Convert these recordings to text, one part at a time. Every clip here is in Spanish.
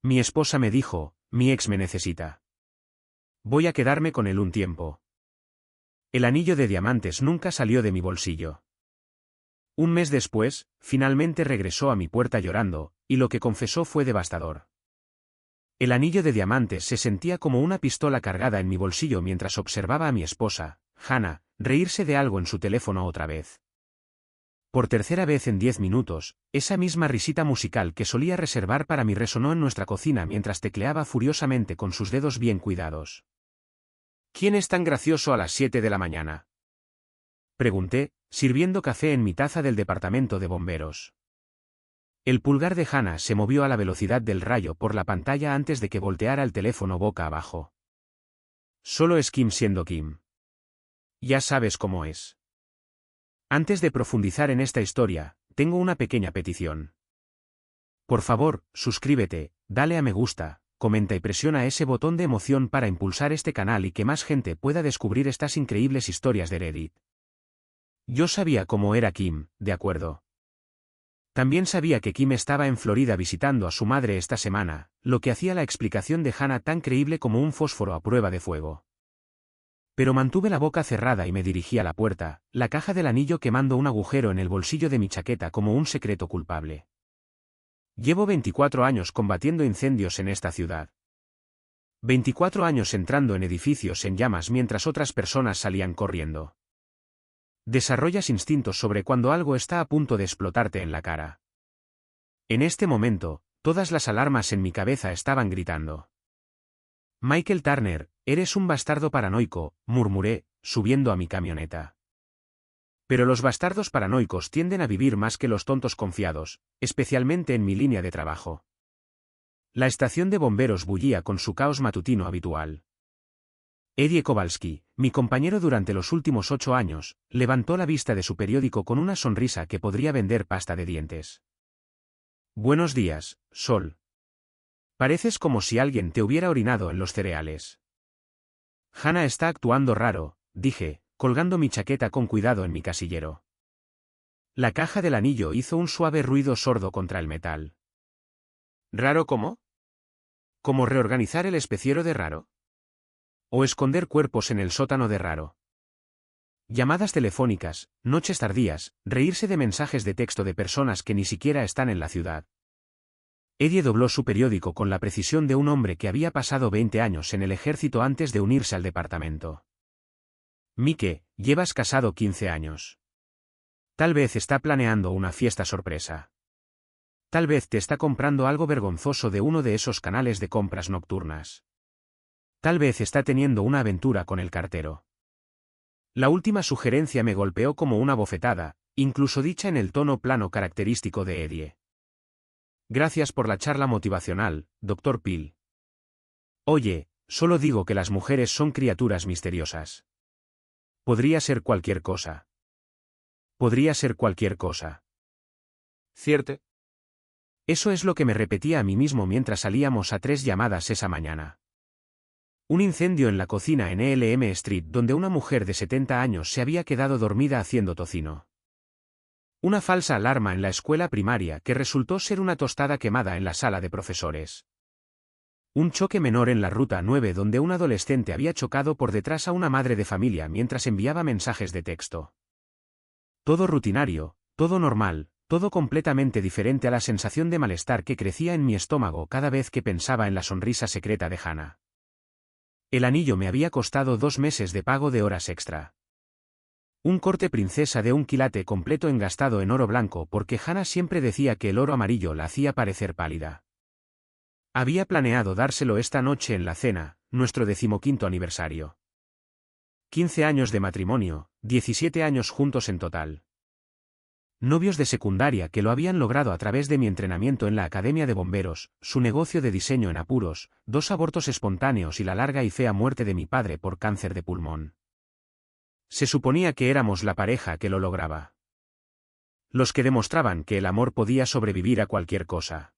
Mi esposa me dijo, mi ex me necesita. Voy a quedarme con él un tiempo. El anillo de diamantes nunca salió de mi bolsillo. Un mes después, finalmente regresó a mi puerta llorando, y lo que confesó fue devastador. El anillo de diamantes se sentía como una pistola cargada en mi bolsillo mientras observaba a mi esposa, Hannah, reírse de algo en su teléfono otra vez. Por tercera vez en 10 minutos, esa misma risita musical que solía reservar para mí resonó en nuestra cocina mientras tecleaba furiosamente con sus dedos bien cuidados. ¿Quién es tan gracioso a las 7 de la mañana? Pregunté, sirviendo café en mi taza del departamento de bomberos. El pulgar de Hannah se movió a la velocidad del rayo por la pantalla antes de que volteara el teléfono boca abajo. Solo es Kim siendo Kim. Ya sabes cómo es. Antes de profundizar en esta historia, tengo una pequeña petición. Por favor, suscríbete, dale a me gusta, comenta y presiona ese botón de emoción para impulsar este canal y que más gente pueda descubrir estas increíbles historias de Reddit. Yo sabía cómo era Kim, de acuerdo. También sabía que Kim estaba en Florida visitando a su madre esta semana, lo que hacía la explicación de Hannah tan creíble como un fósforo a prueba de fuego. Pero mantuve la boca cerrada y me dirigí a la puerta, la caja del anillo quemando un agujero en el bolsillo de mi chaqueta como un secreto culpable. Llevo 24 años combatiendo incendios en esta ciudad. 24 años entrando en edificios en llamas mientras otras personas salían corriendo. Desarrollas instintos sobre cuando algo está a punto de explotarte en la cara. En este momento, todas las alarmas en mi cabeza estaban gritando. Michael Turner, eres un bastardo paranoico, murmuré, subiendo a mi camioneta. Pero los bastardos paranoicos tienden a vivir más que los tontos confiados, especialmente en mi línea de trabajo. La estación de bomberos bullía con su caos matutino habitual. Eddie Kowalski, mi compañero durante los últimos 8 años, levantó la vista de su periódico con una sonrisa que podría vender pasta de dientes. Buenos días, Sol. Pareces como si alguien te hubiera orinado en los cereales. Hannah está actuando raro, dije, colgando mi chaqueta con cuidado en mi casillero. La caja del anillo hizo un suave ruido sordo contra el metal. ¿Raro cómo? ¿Como reorganizar el especiero de Raro? ¿O esconder cuerpos en el sótano de Raro? Llamadas telefónicas, noches tardías, reírse de mensajes de texto de personas que ni siquiera están en la ciudad. Eddie dobló su periódico con la precisión de un hombre que había pasado 20 años en el ejército antes de unirse al departamento. Mike, llevas casado 15 años. Tal vez está planeando una fiesta sorpresa. Tal vez te está comprando algo vergonzoso de uno de esos canales de compras nocturnas. Tal vez está teniendo una aventura con el cartero. La última sugerencia me golpeó como una bofetada, incluso dicha en el tono plano característico de Eddie. Gracias por la charla motivacional, Dr. Peel. Oye, solo digo que las mujeres son criaturas misteriosas. Podría ser cualquier cosa. Podría ser cualquier cosa. ¿Cierto? Eso es lo que me repetía a mí mismo mientras salíamos a 3 llamadas esa mañana. Un incendio en la cocina en Elm Street donde una mujer de 70 años se había quedado dormida haciendo tocino. Una falsa alarma en la escuela primaria que resultó ser una tostada quemada en la sala de profesores. Un choque menor en la ruta 9 donde un adolescente había chocado por detrás a una madre de familia mientras enviaba mensajes de texto. Todo rutinario, todo normal, todo completamente diferente a la sensación de malestar que crecía en mi estómago cada vez que pensaba en la sonrisa secreta de Hannah. El anillo me había costado 2 meses de pago de horas extra. Un corte princesa de un quilate completo engastado en oro blanco porque Hannah siempre decía que el oro amarillo la hacía parecer pálida. Había planeado dárselo esta noche en la cena, nuestro 15º aniversario. 15 años de matrimonio, 17 años juntos en total. Novios de secundaria que lo habían logrado a través de mi entrenamiento en la Academia de Bomberos, su negocio de diseño en apuros, 2 abortos espontáneos y la larga y fea muerte de mi padre por cáncer de pulmón. Se suponía que éramos la pareja que lo lograba. Los que demostraban que el amor podía sobrevivir a cualquier cosa.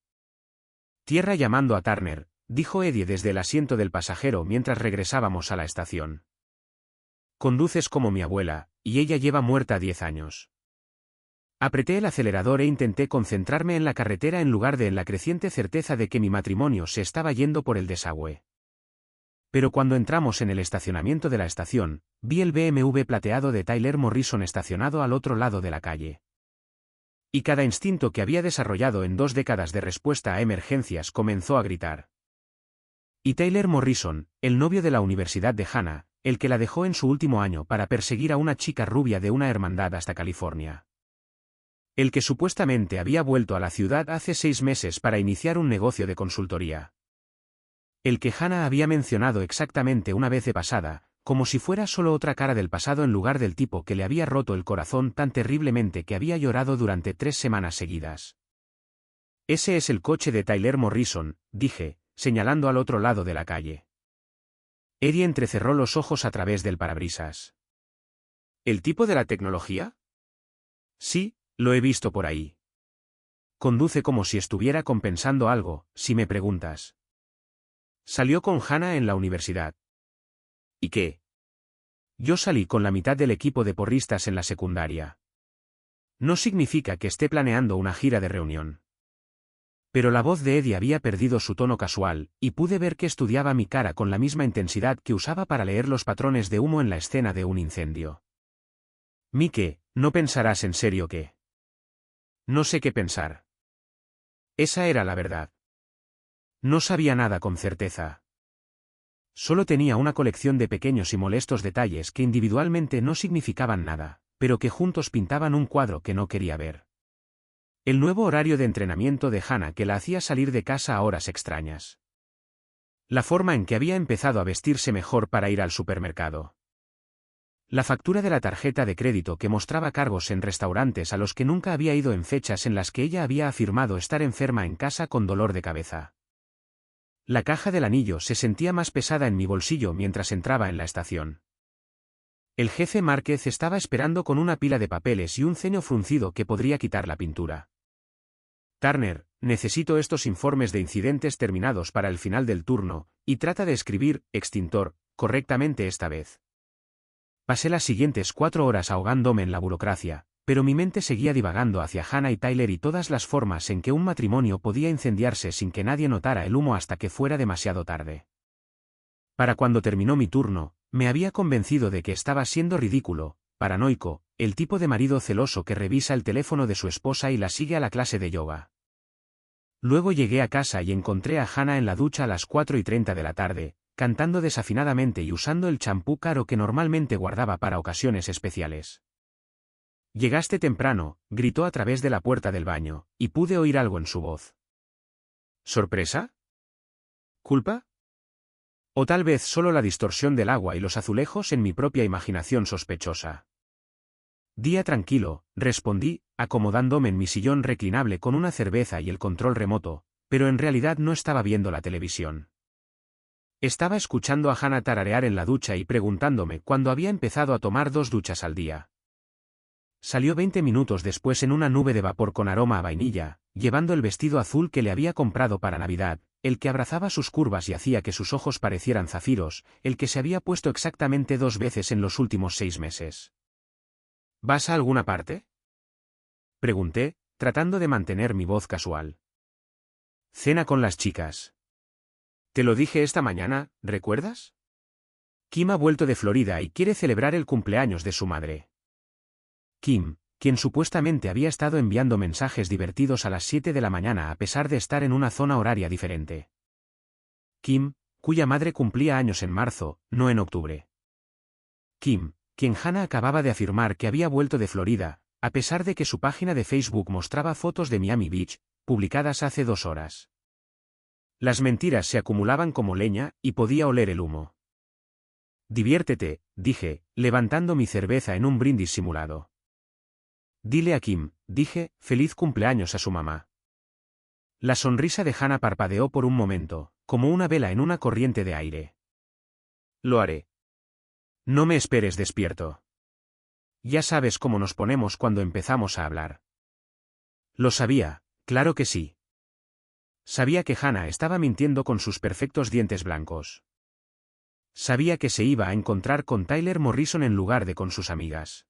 Tierra llamando a Turner, dijo Eddie desde el asiento del pasajero mientras regresábamos a la estación. Conduces como mi abuela, y ella lleva muerta 10 años. Apreté el acelerador e intenté concentrarme en la carretera en lugar de en la creciente certeza de que mi matrimonio se estaba yendo por el desagüe. Pero cuando entramos en el estacionamiento de la estación, vi el BMW plateado de Tyler Morrison estacionado al otro lado de la calle. Y cada instinto que había desarrollado en 2 décadas de respuesta a emergencias comenzó a gritar. Y Tyler Morrison, el novio de la universidad de Hannah, el que la dejó en su último año para perseguir a una chica rubia de una hermandad hasta California. El que supuestamente había vuelto a la ciudad hace 6 meses para iniciar un negocio de consultoría. El que Hannah había mencionado exactamente una vez de pasada, como si fuera solo otra cara del pasado en lugar del tipo que le había roto el corazón tan terriblemente que había llorado durante 3 semanas seguidas. Ese es el coche de Tyler Morrison, dije, señalando al otro lado de la calle. Eddie entrecerró los ojos a través del parabrisas. ¿El tipo de la tecnología? Sí, lo he visto por ahí. Conduce como si estuviera compensando algo, si me preguntas. Salió con Hannah en la universidad. ¿Y qué? Yo salí con la mitad del equipo de porristas en la secundaria. No significa que esté planeando una gira de reunión. Pero la voz de Eddie había perdido su tono casual, y pude ver que estudiaba mi cara con la misma intensidad que usaba para leer los patrones de humo en la escena de un incendio. Mike, ¿no pensarás en serio que? No sé qué pensar. Esa era la verdad. No sabía nada con certeza. Solo tenía una colección de pequeños y molestos detalles que individualmente no significaban nada, pero que juntos pintaban un cuadro que no quería ver. El nuevo horario de entrenamiento de Hannah que la hacía salir de casa a horas extrañas. La forma en que había empezado a vestirse mejor para ir al supermercado. La factura de la tarjeta de crédito que mostraba cargos en restaurantes a los que nunca había ido en fechas en las que ella había afirmado estar enferma en casa con dolor de cabeza. La caja del anillo se sentía más pesada en mi bolsillo mientras entraba en la estación. El jefe Márquez estaba esperando con una pila de papeles y un ceño fruncido que podría quitar la pintura. Turner, necesito estos informes de incidentes terminados para el final del turno, y trata de escribir, extintor, correctamente esta vez. Pasé las siguientes 4 horas ahogándome en la burocracia, pero mi mente seguía divagando hacia Hannah y Tyler y todas las formas en que un matrimonio podía incendiarse sin que nadie notara el humo hasta que fuera demasiado tarde. Para cuando terminó mi turno, me había convencido de que estaba siendo ridículo, paranoico, el tipo de marido celoso que revisa el teléfono de su esposa y la sigue a la clase de yoga. Luego llegué a casa y encontré a Hannah en la ducha a las 4:30 de la tarde, cantando desafinadamente y usando el champú caro que normalmente guardaba para ocasiones especiales. Llegaste temprano, gritó a través de la puerta del baño, y pude oír algo en su voz. ¿Sorpresa? ¿Culpa? O tal vez solo la distorsión del agua y los azulejos en mi propia imaginación sospechosa. Día tranquilo, respondí, acomodándome en mi sillón reclinable con una cerveza y el control remoto, pero en realidad no estaba viendo la televisión. Estaba escuchando a Hannah tararear en la ducha y preguntándome cuándo había empezado a tomar 2 duchas al día. Salió 20 minutos después en una nube de vapor con aroma a vainilla, llevando el vestido azul que le había comprado para Navidad, el que abrazaba sus curvas y hacía que sus ojos parecieran zafiros, el que se había puesto exactamente 2 veces en los últimos 6 meses. ¿Vas a alguna parte? Pregunté, tratando de mantener mi voz casual. Cena con las chicas. Te lo dije esta mañana, ¿recuerdas? Kim ha vuelto de Florida y quiere celebrar el cumpleaños de su madre. Kim, quien supuestamente había estado enviando mensajes divertidos a las 7 de la mañana a pesar de estar en una zona horaria diferente. Kim, cuya madre cumplía años en marzo, no en octubre. Kim, quien Hannah acababa de afirmar que había vuelto de Florida, a pesar de que su página de Facebook mostraba fotos de Miami Beach, publicadas hace 2 horas. Las mentiras se acumulaban como leña, y podía oler el humo. Diviértete, dije, levantando mi cerveza en un brindis simulado. Dile a Kim, dije, feliz cumpleaños a su mamá. La sonrisa de Hannah parpadeó por un momento, como una vela en una corriente de aire. Lo haré. No me esperes despierto. Ya sabes cómo nos ponemos cuando empezamos a hablar. Lo sabía, claro que sí. Sabía que Hannah estaba mintiendo con sus perfectos dientes blancos. Sabía que se iba a encontrar con Tyler Morrison en lugar de con sus amigas.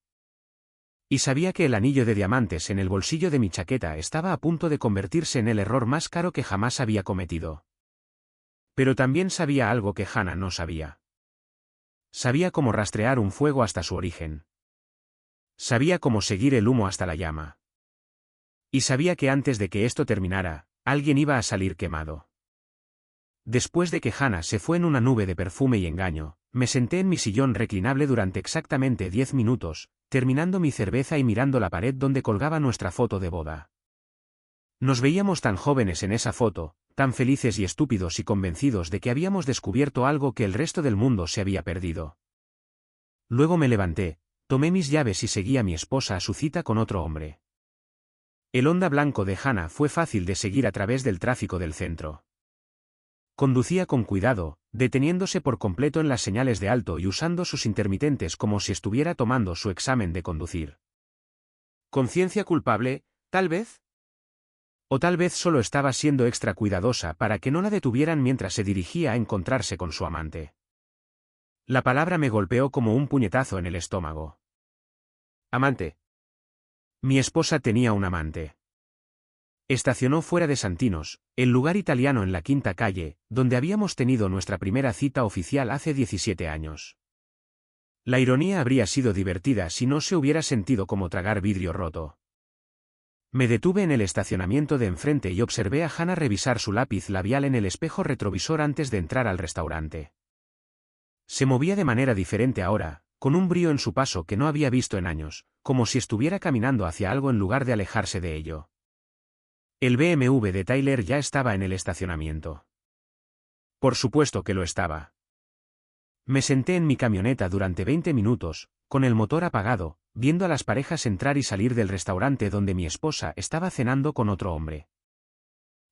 Y sabía que el anillo de diamantes en el bolsillo de mi chaqueta estaba a punto de convertirse en el error más caro que jamás había cometido. Pero también sabía algo que Hannah no sabía. Sabía cómo rastrear un fuego hasta su origen. Sabía cómo seguir el humo hasta la llama. Y sabía que antes de que esto terminara, alguien iba a salir quemado. Después de que Hannah se fue en una nube de perfume y engaño, me senté en mi sillón reclinable durante exactamente 10 minutos, terminando mi cerveza y mirando la pared donde colgaba nuestra foto de boda. Nos veíamos tan jóvenes en esa foto, tan felices y estúpidos y convencidos de que habíamos descubierto algo que el resto del mundo se había perdido. Luego me levanté, tomé mis llaves y seguí a mi esposa a su cita con otro hombre. El Honda blanco de Hannah fue fácil de seguir a través del tráfico del centro. Conducía con cuidado, deteniéndose por completo en las señales de alto y usando sus intermitentes como si estuviera tomando su examen de conducir. ¿Conciencia culpable, tal vez? O tal vez solo estaba siendo extra cuidadosa para que no la detuvieran mientras se dirigía a encontrarse con su amante. La palabra me golpeó como un puñetazo en el estómago. Amante. Mi esposa tenía un amante. Estacionó fuera de Santinos, el lugar italiano en la Quinta Calle, donde habíamos tenido nuestra primera cita oficial hace 17 años. La ironía habría sido divertida si no se hubiera sentido como tragar vidrio roto. Me detuve en el estacionamiento de enfrente y observé a Hannah revisar su lápiz labial en el espejo retrovisor antes de entrar al restaurante. Se movía de manera diferente ahora, con un brío en su paso que no había visto en años, como si estuviera caminando hacia algo en lugar de alejarse de ello. El BMW de Tyler ya estaba en el estacionamiento. Por supuesto que lo estaba. Me senté en mi camioneta durante 20 minutos, con el motor apagado, viendo a las parejas entrar y salir del restaurante donde mi esposa estaba cenando con otro hombre.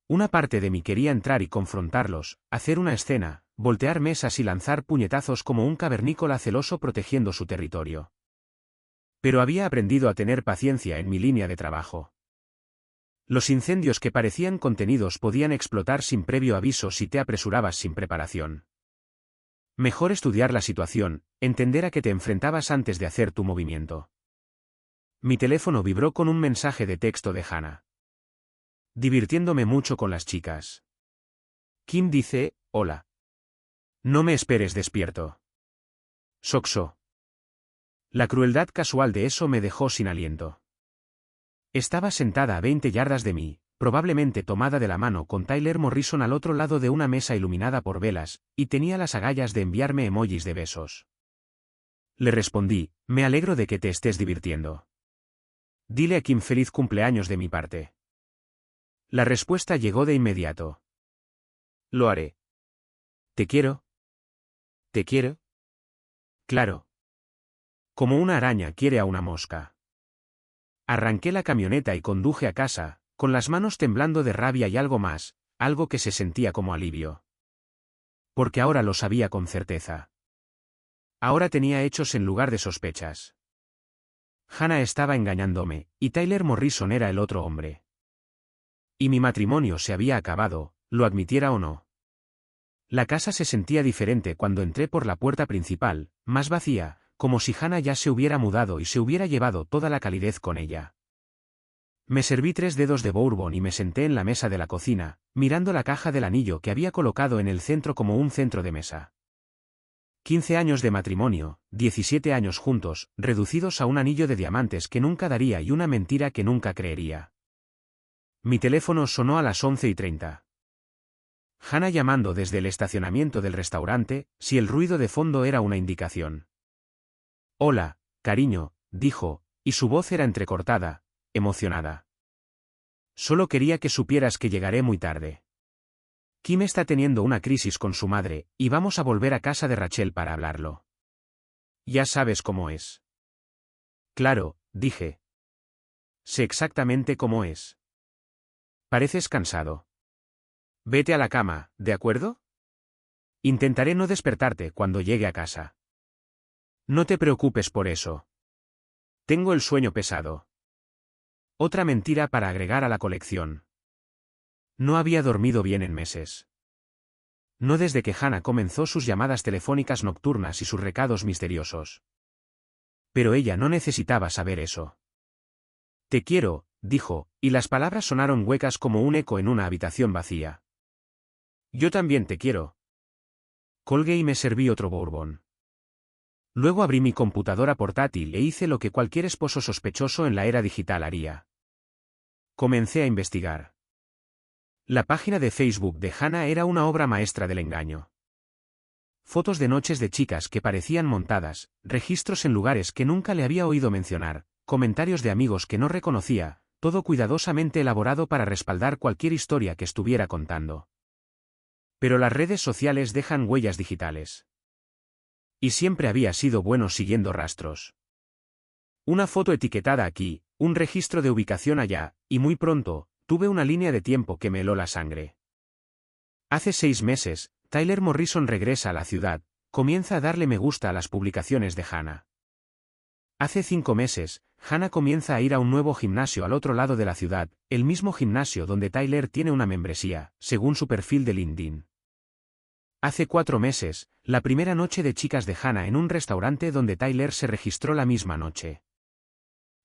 Una parte de mí quería entrar y confrontarlos, hacer una escena, voltear mesas y lanzar puñetazos como un cavernícola celoso protegiendo su territorio. Pero había aprendido a tener paciencia en mi línea de trabajo. Los incendios que parecían contenidos podían explotar sin previo aviso si te apresurabas sin preparación. Mejor estudiar la situación, entender a qué te enfrentabas antes de hacer tu movimiento. Mi teléfono vibró con un mensaje de texto de Hannah. Divirtiéndome mucho con las chicas. Kim dice, hola. No me esperes despierto. Soxo. La crueldad casual de eso me dejó sin aliento. Estaba sentada a 20 yardas de mí, probablemente tomada de la mano con Tyler Morrison al otro lado de una mesa iluminada por velas, y tenía las agallas de enviarme emojis de besos. Le respondí, me alegro de que te estés divirtiendo. Dile a Kim feliz cumpleaños de mi parte. La respuesta llegó de inmediato. Lo haré. ¿Te quiero? ¿Te quiero? Claro. Como una araña quiere a una mosca. Arranqué la camioneta y conduje a casa, con las manos temblando de rabia y algo más, algo que se sentía como alivio. Porque ahora lo sabía con certeza. Ahora tenía hechos en lugar de sospechas. Hannah estaba engañándome, y Tyler Morrison era el otro hombre. Y mi matrimonio se había acabado, lo admitiera o no. La casa se sentía diferente cuando entré por la puerta principal, más vacía, como si Hannah ya se hubiera mudado y se hubiera llevado toda la calidez con ella. Me serví 3 dedos de bourbon y me senté en la mesa de la cocina, mirando la caja del anillo que había colocado en el centro como un centro de mesa. 15 años de matrimonio, 17 años juntos, reducidos a un anillo de diamantes que nunca daría y una mentira que nunca creería. Mi teléfono sonó a las 11:30. Hannah llamando desde el estacionamiento del restaurante, si el ruido de fondo era una indicación. Hola, cariño, dijo, y su voz era entrecortada, emocionada. Solo quería que supieras que llegaré muy tarde. Kim está teniendo una crisis con su madre, y vamos a volver a casa de Rachel para hablarlo. Ya sabes cómo es. Claro, dije. Sé exactamente cómo es. Pareces cansado. Vete a la cama, ¿de acuerdo? Intentaré no despertarte cuando llegue a casa. No te preocupes por eso. Tengo el sueño pesado. Otra mentira para agregar a la colección. No había dormido bien en meses. No desde que Hannah comenzó sus llamadas telefónicas nocturnas y sus recados misteriosos. Pero ella no necesitaba saber eso. Te quiero, dijo, y las palabras sonaron huecas como un eco en una habitación vacía. Yo también te quiero. Colgué y me serví otro bourbon. Luego abrí mi computadora portátil e hice lo que cualquier esposo sospechoso en la era digital haría. Comencé a investigar. La página de Facebook de Hannah era una obra maestra del engaño. Fotos de noches de chicas que parecían montadas, registros en lugares que nunca le había oído mencionar, comentarios de amigos que no reconocía, todo cuidadosamente elaborado para respaldar cualquier historia que estuviera contando. Pero las redes sociales dejan huellas digitales. Y siempre había sido bueno siguiendo rastros. Una foto etiquetada aquí, un registro de ubicación allá, y muy pronto, tuve una línea de tiempo que me heló la sangre. Hace 6 meses, Tyler Morrison regresa a la ciudad, comienza a darle me gusta a las publicaciones de Hannah. Hace 5 meses, Hannah comienza a ir a un nuevo gimnasio al otro lado de la ciudad, el mismo gimnasio donde Tyler tiene una membresía, según su perfil de LinkedIn. Hace 4 meses, la primera noche de chicas de Hannah en un restaurante donde Tyler se registró la misma noche.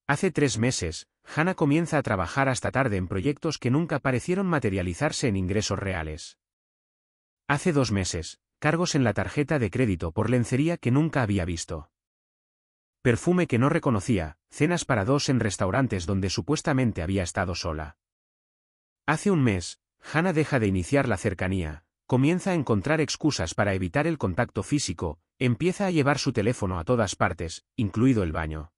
Hace 3 meses, Hannah comienza a trabajar hasta tarde en proyectos que nunca parecieron materializarse en ingresos reales. Hace 2 meses, cargos en la tarjeta de crédito por lencería que nunca había visto. Perfume que no reconocía, cenas para 2 en restaurantes donde supuestamente había estado sola. Hace 1 mes, Hannah deja de iniciar la cercanía, comienza a encontrar excusas para evitar el contacto físico, empieza a llevar su teléfono a todas partes, incluido el baño.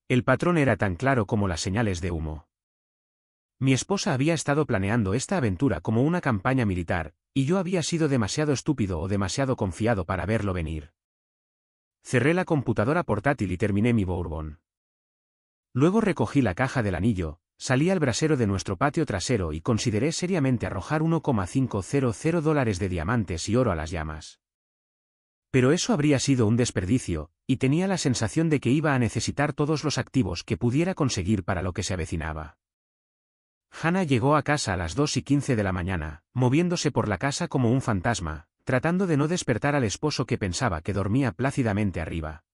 El patrón era tan claro como las señales de humo. Mi esposa había estado planeando esta aventura como una campaña militar, y yo había sido demasiado estúpido o demasiado confiado para verlo venir. Cerré la computadora portátil y terminé mi bourbon. Luego recogí la caja del anillo, salí al brasero de nuestro patio trasero y consideré seriamente arrojar $1,500 de diamantes y oro a las llamas. Pero eso habría sido un desperdicio, y tenía la sensación de que iba a necesitar todos los activos que pudiera conseguir para lo que se avecinaba. Hannah llegó a casa a las 2:15 de la mañana, moviéndose por la casa como un fantasma, tratando de no despertar al esposo que pensaba que dormía plácidamente arriba.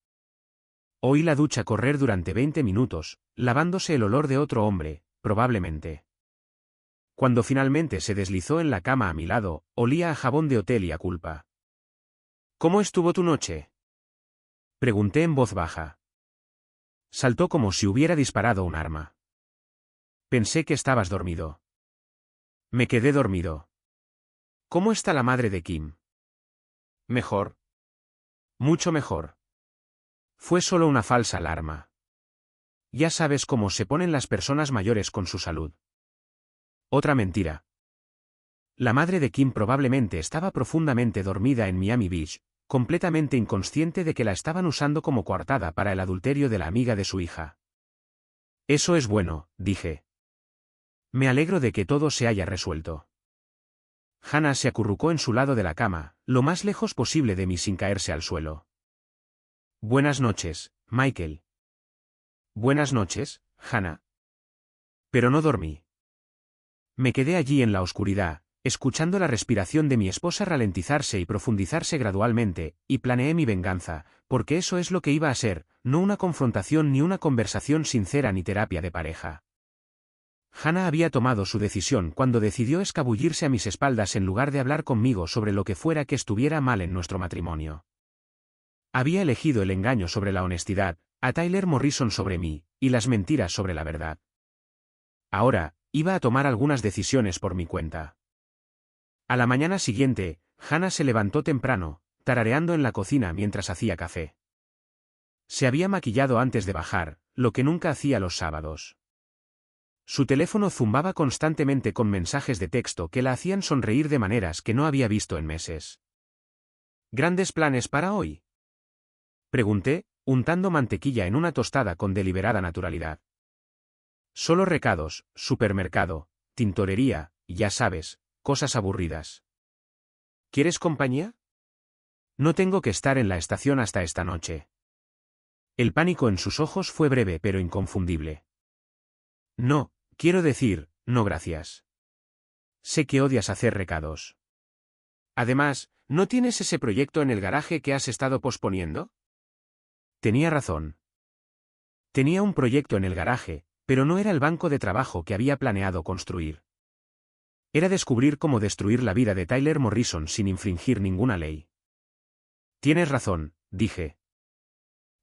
Oí la ducha correr durante 20 minutos, lavándose el olor de otro hombre, probablemente. Cuando finalmente se deslizó en la cama a mi lado, olía a jabón de hotel y a culpa. ¿Cómo estuvo tu noche?, pregunté en voz baja. Saltó como si hubiera disparado un arma. Pensé que estabas dormido. Me quedé dormido. ¿Cómo está la madre de Kim? Mejor. Mucho mejor. Fue solo una falsa alarma. Ya sabes cómo se ponen las personas mayores con su salud. Otra mentira. La madre de Kim probablemente estaba profundamente dormida en Miami Beach, completamente inconsciente de que la estaban usando como coartada para el adulterio de la amiga de su hija. Eso es bueno, dije. Me alegro de que todo se haya resuelto. Hannah se acurrucó en su lado de la cama, lo más lejos posible de mí sin caerse al suelo. Buenas noches, Michael. Buenas noches, Hannah. Pero no dormí. Me quedé allí en la oscuridad, escuchando la respiración de mi esposa ralentizarse y profundizarse gradualmente, y planeé mi venganza, porque eso es lo que iba a ser, no una confrontación ni una conversación sincera ni terapia de pareja. Hannah había tomado su decisión cuando decidió escabullirse a mis espaldas en lugar de hablar conmigo sobre lo que fuera que estuviera mal en nuestro matrimonio. Había elegido el engaño sobre la honestidad, a Tyler Morrison sobre mí, y las mentiras sobre la verdad. Ahora, iba a tomar algunas decisiones por mi cuenta. A la mañana siguiente, Hannah se levantó temprano, tarareando en la cocina mientras hacía café. Se había maquillado antes de bajar, lo que nunca hacía los sábados. Su teléfono zumbaba constantemente con mensajes de texto que la hacían sonreír de maneras que no había visto en meses. ¿Grandes planes para hoy?, pregunté, untando mantequilla en una tostada con deliberada naturalidad. Solo recados, supermercado, tintorería, ya sabes, cosas aburridas. ¿Quieres compañía? No tengo que estar en la estación hasta esta noche. El pánico en sus ojos fue breve pero inconfundible. No, quiero decir, no gracias. Sé que odias hacer recados. Además, ¿no tienes ese proyecto en el garaje que has estado posponiendo? Tenía razón. Tenía un proyecto en el garaje, Pero no era el banco de trabajo que había planeado construir. Era descubrir cómo destruir la vida de Tyler Morrison sin infringir ninguna ley. Tienes razón, dije.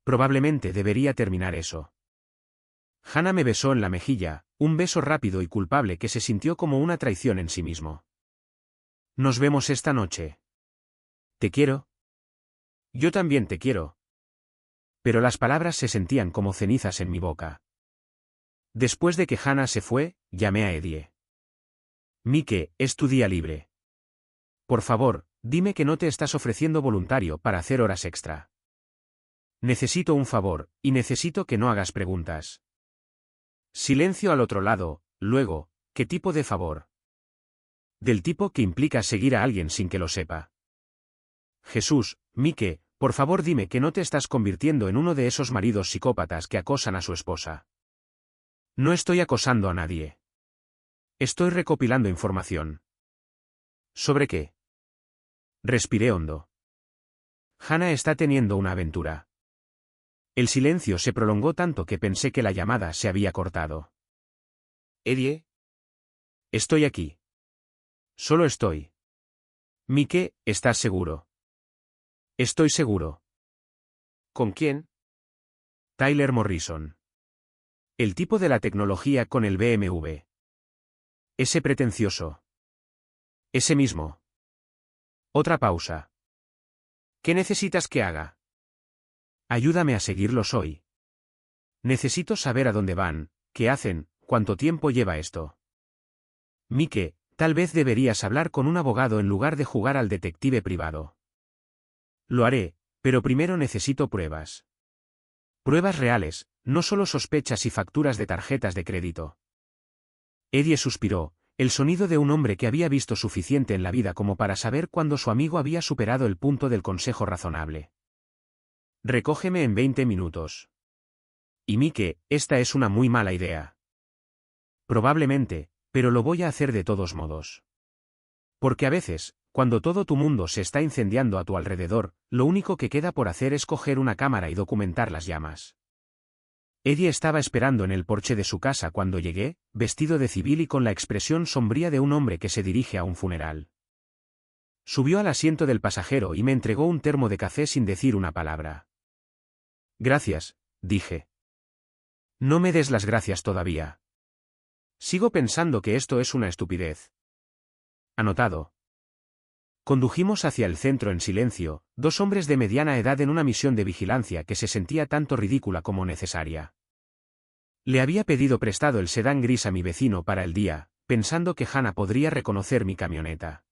Probablemente debería terminar eso. Hannah me besó en la mejilla, un beso rápido y culpable que se sintió como una traición en sí mismo. Nos vemos esta noche. ¿Te quiero? Yo también te quiero. Pero las palabras se sentían como cenizas en mi boca. Después de que Hannah se fue, llamé a Eddie. Mike, es tu día libre. Por favor, dime que no te estás ofreciendo voluntario para hacer horas extra. Necesito un favor, y necesito que no hagas preguntas. Silencio al otro lado. Luego, ¿qué tipo de favor? Del tipo que implica seguir a alguien sin que lo sepa. Jesús, Mike, por favor dime que no te estás convirtiendo en uno de esos maridos psicópatas que acosan a su esposa. No estoy acosando a nadie. Estoy recopilando información. ¿Sobre qué? Respiré hondo. Hannah está teniendo una aventura. El silencio se prolongó tanto que pensé que la llamada se había cortado. Eddie. Estoy aquí. Solo estoy. Mike, ¿estás seguro? Estoy seguro. ¿Con quién? Tyler Morrison. El tipo de la tecnología con el BMW. Ese pretencioso. Ese mismo. Otra pausa. ¿Qué necesitas que haga? Ayúdame a seguirlos hoy. Necesito saber a dónde van, qué hacen, cuánto tiempo lleva esto. Mike, tal vez deberías hablar con un abogado en lugar de jugar al detective privado. Lo haré, pero primero necesito pruebas. Pruebas reales, no solo sospechas y facturas de tarjetas de crédito. Eddie suspiró, el sonido de un hombre que había visto suficiente en la vida como para saber cuándo su amigo había superado el punto del consejo razonable. Recógeme en 20 minutos. Y Mike, esta es una muy mala idea. Probablemente, pero lo voy a hacer de todos modos. Porque a veces, cuando todo tu mundo se está incendiando a tu alrededor, lo único que queda por hacer es coger una cámara y documentar las llamas. Eddie estaba esperando en el porche de su casa cuando llegué, vestido de civil y con la expresión sombría de un hombre que se dirige a un funeral. Subió al asiento del pasajero y me entregó un termo de café sin decir una palabra. Gracias, dije. No me des las gracias todavía. Sigo pensando que esto es una estupidez. Anotado. Condujimos hacia el centro en silencio, dos hombres de mediana edad en una misión de vigilancia que se sentía tanto ridícula como necesaria. Le había pedido prestado el sedán gris a mi vecino para el día, pensando que Hannah podría reconocer mi camioneta.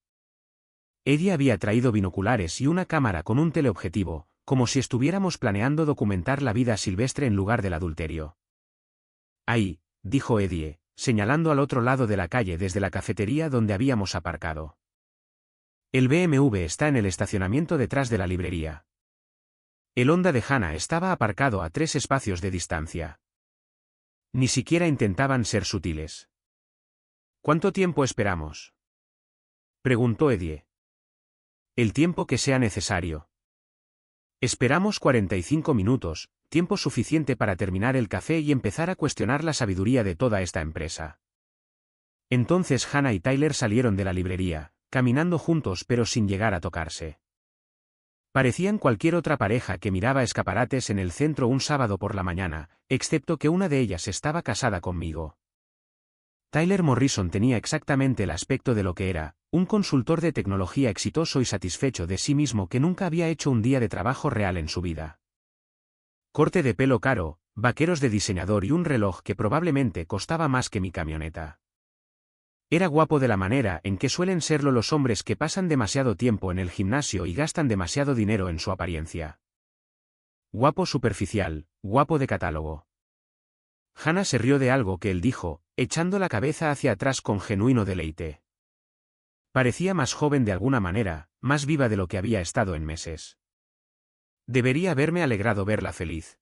Eddie había traído binoculares y una cámara con un teleobjetivo, como si estuviéramos planeando documentar la vida silvestre en lugar del adulterio. Ahí, dijo Eddie, señalando al otro lado de la calle desde la cafetería donde habíamos aparcado. El BMW está en el estacionamiento detrás de la librería. El Honda de Hannah estaba aparcado a 3 espacios de distancia. Ni siquiera intentaban ser sutiles. ¿Cuánto tiempo esperamos? Preguntó Eddie. El tiempo que sea necesario. Esperamos 45 minutos, tiempo suficiente para terminar el café y empezar a cuestionar la sabiduría de toda esta empresa. Entonces Hannah y Tyler salieron de la librería, caminando juntos pero sin llegar a tocarse. Parecían cualquier otra pareja que miraba escaparates en el centro un sábado por la mañana, excepto que una de ellas estaba casada conmigo. Tyler Morrison tenía exactamente el aspecto de lo que era, un consultor de tecnología exitoso y satisfecho de sí mismo que nunca había hecho un día de trabajo real en su vida. Corte de pelo caro, vaqueros de diseñador y un reloj que probablemente costaba más que mi camioneta. Era guapo de la manera en que suelen serlo los hombres que pasan demasiado tiempo en el gimnasio y gastan demasiado dinero en su apariencia. Guapo superficial, guapo de catálogo. Hannah se rió de algo que él dijo, echando la cabeza hacia atrás con genuino deleite. Parecía más joven de alguna manera, más viva de lo que había estado en meses. Debería haberme alegrado verla feliz.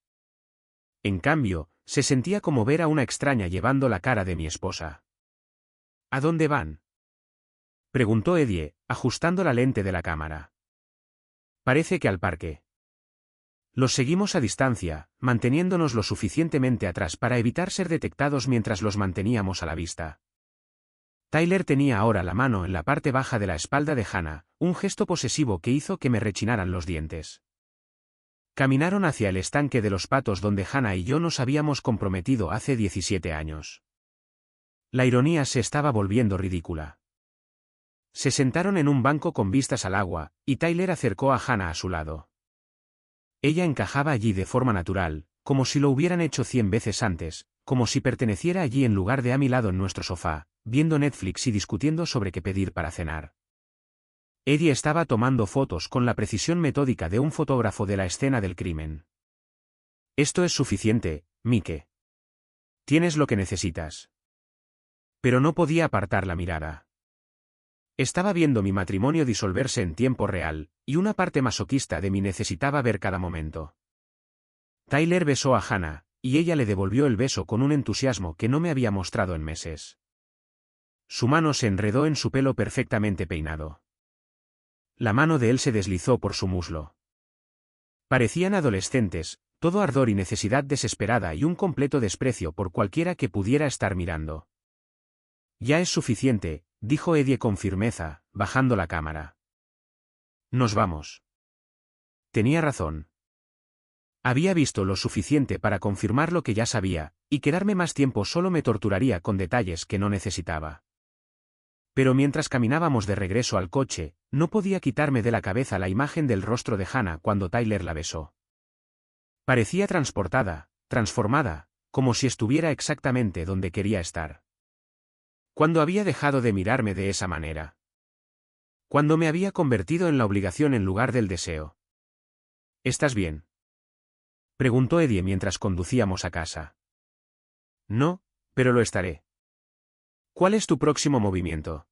En cambio, se sentía como ver a una extraña llevando la cara de mi esposa. ¿A dónde van? Preguntó Eddie, ajustando la lente de la cámara. Parece que al parque. Los seguimos a distancia, manteniéndonos lo suficientemente atrás para evitar ser detectados mientras los manteníamos a la vista. Tyler tenía ahora la mano en la parte baja de la espalda de Hannah, un gesto posesivo que hizo que me rechinaran los dientes. Caminaron hacia el estanque de los patos donde Hannah y yo nos habíamos comprometido hace 17 años. La ironía se estaba volviendo ridícula. Se sentaron en un banco con vistas al agua, y Tyler acercó a Hannah a su lado. Ella encajaba allí de forma natural, como si lo hubieran hecho 100 veces antes, como si perteneciera allí en lugar de a mi lado en nuestro sofá, viendo Netflix y discutiendo sobre qué pedir para cenar. Eddie estaba tomando fotos con la precisión metódica de un fotógrafo de la escena del crimen. Esto es suficiente, Mike. Tienes lo que necesitas. Pero no podía apartar la mirada. Estaba viendo mi matrimonio disolverse en tiempo real, y una parte masoquista de mí necesitaba ver cada momento. Tyler besó a Hannah, y ella le devolvió el beso con un entusiasmo que no me había mostrado en meses. Su mano se enredó en su pelo perfectamente peinado. La mano de él se deslizó por su muslo. Parecían adolescentes, todo ardor y necesidad desesperada y un completo desprecio por cualquiera que pudiera estar mirando. Ya es suficiente, dijo Eddie con firmeza, bajando la cámara. Nos vamos. Tenía razón. Había visto lo suficiente para confirmar lo que ya sabía, y quedarme más tiempo solo me torturaría con detalles que no necesitaba. Pero mientras caminábamos de regreso al coche, no podía quitarme de la cabeza la imagen del rostro de Hannah cuando Tyler la besó. Parecía transportada, transformada, como si estuviera exactamente donde quería estar. ¿Cuándo había dejado de mirarme de esa manera? ¿Cuándo me había convertido en la obligación en lugar del deseo? ¿Estás bien?, preguntó Eddie mientras conducíamos a casa. No, pero lo estaré. ¿Cuál es tu próximo movimiento?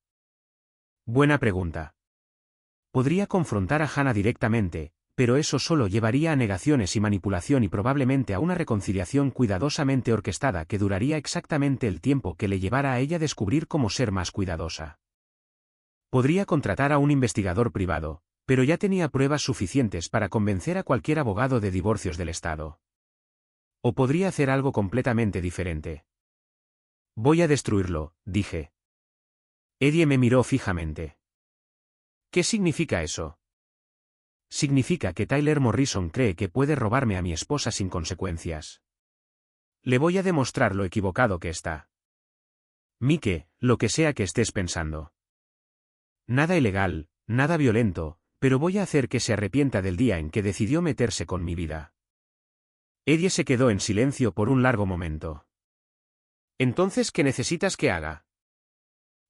Buena pregunta. Podría confrontar a Hannah directamente, pero eso solo llevaría a negaciones y manipulación y probablemente a una reconciliación cuidadosamente orquestada que duraría exactamente el tiempo que le llevara a ella descubrir cómo ser más cuidadosa. Podría contratar a un investigador privado, pero ya tenía pruebas suficientes para convencer a cualquier abogado de divorcios del Estado. O podría hacer algo completamente diferente. Voy a destruirlo, dije. Eddie me miró fijamente. ¿Qué significa eso? Significa que Tyler Morrison cree que puede robarme a mi esposa sin consecuencias. Le voy a demostrar lo equivocado que está. Mike, lo que sea que estés pensando. Nada ilegal, nada violento, pero voy a hacer que se arrepienta del día en que decidió meterse con mi vida. Eddie se quedó en silencio por un largo momento. ¿Entonces qué necesitas que haga?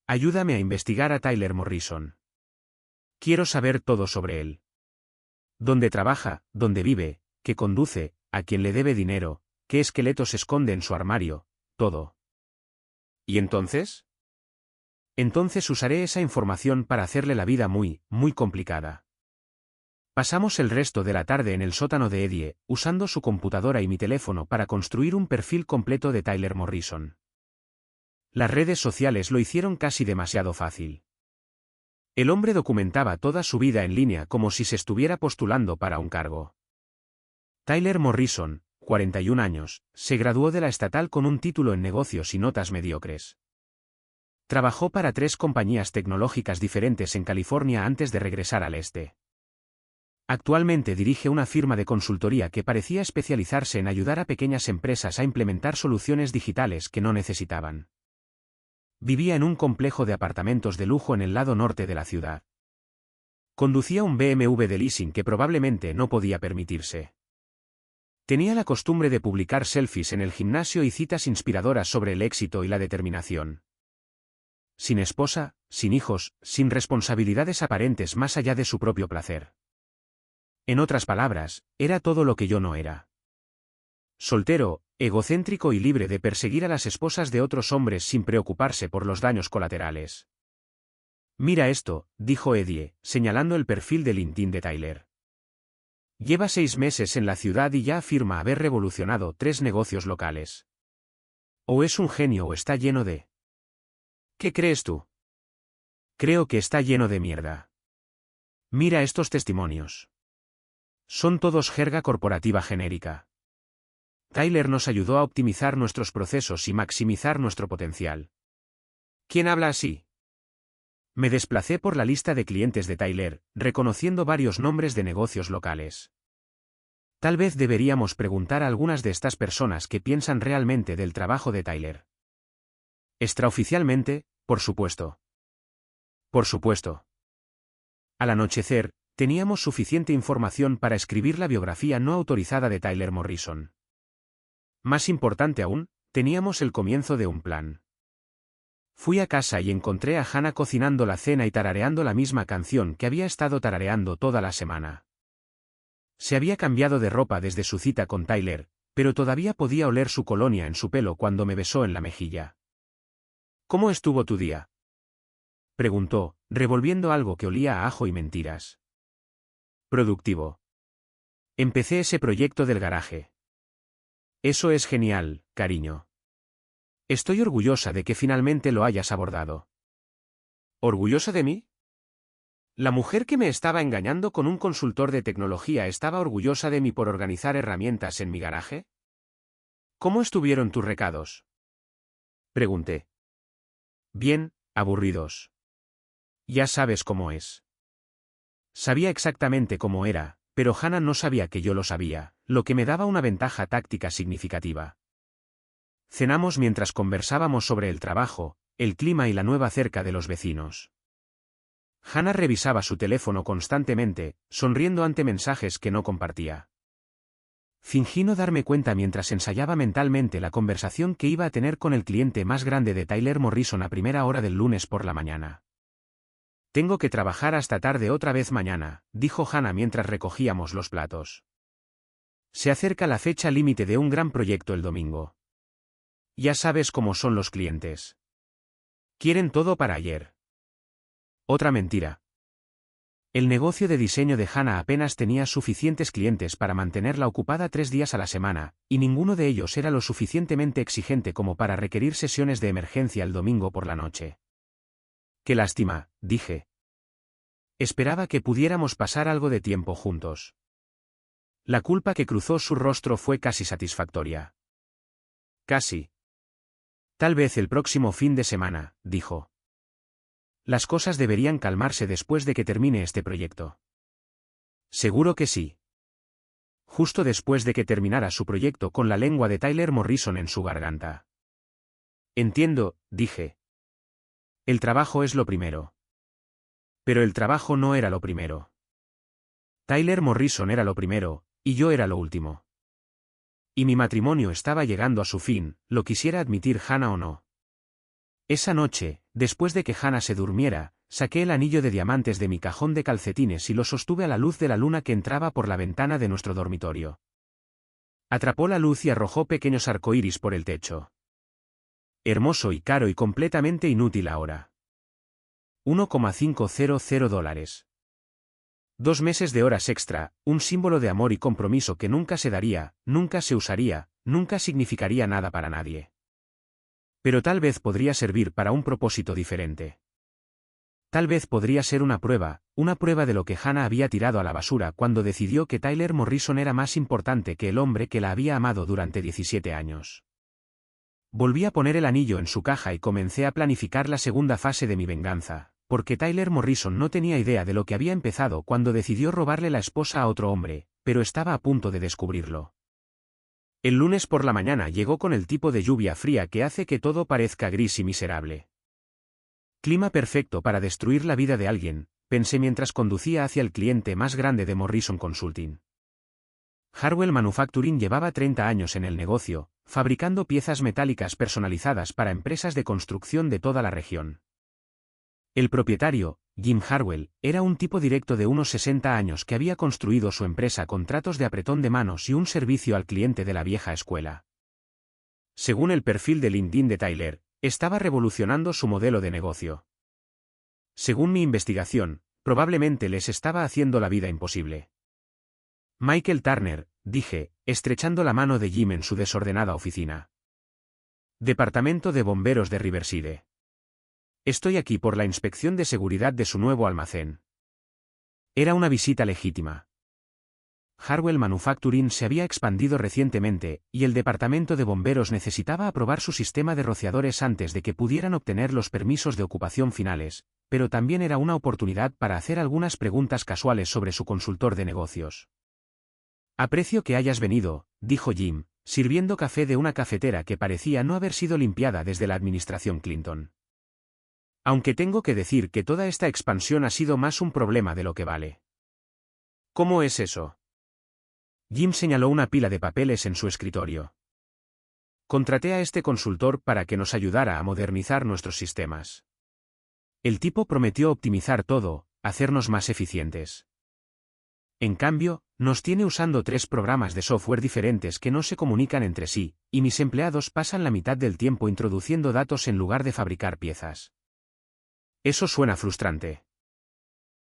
Ayúdame a investigar a Tyler Morrison. Quiero saber todo sobre él. Dónde trabaja, dónde vive, qué conduce, a quién le debe dinero, qué esqueletos esconde en su armario, todo. ¿Y entonces? Entonces usaré esa información para hacerle la vida muy, muy complicada. Pasamos el resto de la tarde en el sótano de Eddie, usando su computadora y mi teléfono para construir un perfil completo de Tyler Morrison. Las redes sociales lo hicieron casi demasiado fácil. El hombre documentaba toda su vida en línea como si se estuviera postulando para un cargo. Tyler Morrison, 41 años, se graduó de la estatal con un título en negocios y notas mediocres. Trabajó para 3 compañías tecnológicas diferentes en California antes de regresar al este. Actualmente dirige una firma de consultoría que parecía especializarse en ayudar a pequeñas empresas a implementar soluciones digitales que no necesitaban. Vivía en un complejo de apartamentos de lujo en el lado norte de la ciudad. Conducía un BMW de leasing que probablemente no podía permitirse. Tenía la costumbre de publicar selfies en el gimnasio y citas inspiradoras sobre el éxito y la determinación. Sin esposa, sin hijos, sin responsabilidades aparentes más allá de su propio placer. En otras palabras, era todo lo que yo no era. Soltero, egocéntrico y libre de perseguir a las esposas de otros hombres sin preocuparse por los daños colaterales. Mira esto, dijo Eddie, señalando el perfil de LinkedIn de Tyler. Lleva 6 meses en la ciudad y ya afirma haber revolucionado 3 negocios locales. O es un genio o está lleno de... ¿Qué crees tú? Creo que está lleno de mierda. Mira estos testimonios. Son todos jerga corporativa genérica. Tyler nos ayudó a optimizar nuestros procesos y maximizar nuestro potencial. ¿Quién habla así? Me desplacé por la lista de clientes de Tyler, reconociendo varios nombres de negocios locales. Tal vez deberíamos preguntar a algunas de estas personas qué piensan realmente del trabajo de Tyler. Extraoficialmente, por supuesto. Por supuesto. Al anochecer, teníamos suficiente información para escribir la biografía no autorizada de Tyler Morrison. Más importante aún, teníamos el comienzo de un plan. Fui a casa y encontré a Hannah cocinando la cena y tarareando la misma canción que había estado tarareando toda la semana. Se había cambiado de ropa desde su cita con Tyler, pero todavía podía oler su colonia en su pelo cuando me besó en la mejilla. ¿Cómo estuvo tu día?, preguntó, revolviendo algo que olía a ajo y mentiras. Productivo. Empecé ese proyecto del garaje. Eso es genial, cariño. Estoy orgullosa de que finalmente lo hayas abordado. ¿Orgullosa de mí? La mujer que me estaba engañando con un consultor de tecnología estaba orgullosa de mí por organizar herramientas en mi garaje. ¿Cómo estuvieron tus recados?, pregunté. Bien, aburridos. Ya sabes cómo es. Sabía exactamente cómo era, pero Hannah no sabía que yo lo sabía, lo que me daba una ventaja táctica significativa. Cenamos mientras conversábamos sobre el trabajo, el clima y la nueva cerca de los vecinos. Hannah revisaba su teléfono constantemente, sonriendo ante mensajes que no compartía. Fingí no darme cuenta mientras ensayaba mentalmente la conversación que iba a tener con el cliente más grande de Tyler Morrison a primera hora del lunes por la mañana. Tengo que trabajar hasta tarde otra vez mañana, dijo Hannah mientras recogíamos los platos. Se acerca la fecha límite de un gran proyecto el domingo. Ya sabes cómo son los clientes. Quieren todo para ayer. Otra mentira. El negocio de diseño de Hannah apenas tenía suficientes clientes para mantenerla ocupada 3 días a la semana, y ninguno de ellos era lo suficientemente exigente como para requerir sesiones de emergencia el domingo por la noche. Qué lástima, dije. Esperaba que pudiéramos pasar algo de tiempo juntos. La culpa que cruzó su rostro fue casi satisfactoria. Casi. Tal vez el próximo fin de semana, dijo. Las cosas deberían calmarse después de que termine este proyecto. Seguro que sí. Justo después de que terminara su proyecto con la lengua de Tyler Morrison en su garganta. Entiendo, dije. El trabajo es lo primero. Pero el trabajo no era lo primero. Tyler Morrison era lo primero, y yo era lo último. Y mi matrimonio estaba llegando a su fin, lo quisiera admitir Hannah o no. Esa noche, después de que Hannah se durmiera, saqué el anillo de diamantes de mi cajón de calcetines y lo sostuve a la luz de la luna que entraba por la ventana de nuestro dormitorio. Atrapó la luz y arrojó pequeños arcoíris por el techo. Hermoso y caro y completamente inútil ahora. $1,500. 2 meses de horas extra, un símbolo de amor y compromiso que nunca se daría, nunca se usaría, nunca significaría nada para nadie. Pero tal vez podría servir para un propósito diferente. Tal vez podría ser una prueba de lo que Hannah había tirado a la basura cuando decidió que Tyler Morrison era más importante que el hombre que la había amado durante 17 años. Volví a poner el anillo en su caja y comencé a planificar la segunda fase de mi venganza, porque Tyler Morrison no tenía idea de lo que había empezado cuando decidió robarle la esposa a otro hombre, pero estaba a punto de descubrirlo. El lunes por la mañana llegó con el tipo de lluvia fría que hace que todo parezca gris y miserable. Clima perfecto para destruir la vida de alguien, pensé mientras conducía hacia el cliente más grande de Morrison Consulting. Harwell Manufacturing llevaba 30 años en el negocio, fabricando piezas metálicas personalizadas para empresas de construcción de toda la región. El propietario, Jim Harwell, era un tipo directo de unos 60 años que había construido su empresa con tratos de apretón de manos y un servicio al cliente de la vieja escuela. Según el perfil de LinkedIn de Tyler, estaba revolucionando su modelo de negocio. Según mi investigación, probablemente les estaba haciendo la vida imposible. Michael Turner, dije, estrechando la mano de Jim en su desordenada oficina. Departamento de Bomberos de Riverside. Estoy aquí por la inspección de seguridad de su nuevo almacén. Era una visita legítima. Harwell Manufacturing se había expandido recientemente, y el departamento de bomberos necesitaba aprobar su sistema de rociadores antes de que pudieran obtener los permisos de ocupación finales, pero también era una oportunidad para hacer algunas preguntas casuales sobre su consultor de negocios. Aprecio que hayas venido, dijo Jim, sirviendo café de una cafetera que parecía no haber sido limpiada desde la administración Clinton. Aunque tengo que decir que toda esta expansión ha sido más un problema de lo que vale. ¿Cómo es eso? Jim señaló una pila de papeles en su escritorio. Contraté a este consultor para que nos ayudara a modernizar nuestros sistemas. El tipo prometió optimizar todo, hacernos más eficientes. En cambio, nos tiene usando 3 programas de software diferentes que no se comunican entre sí, y mis empleados pasan la mitad del tiempo introduciendo datos en lugar de fabricar piezas. Eso suena frustrante.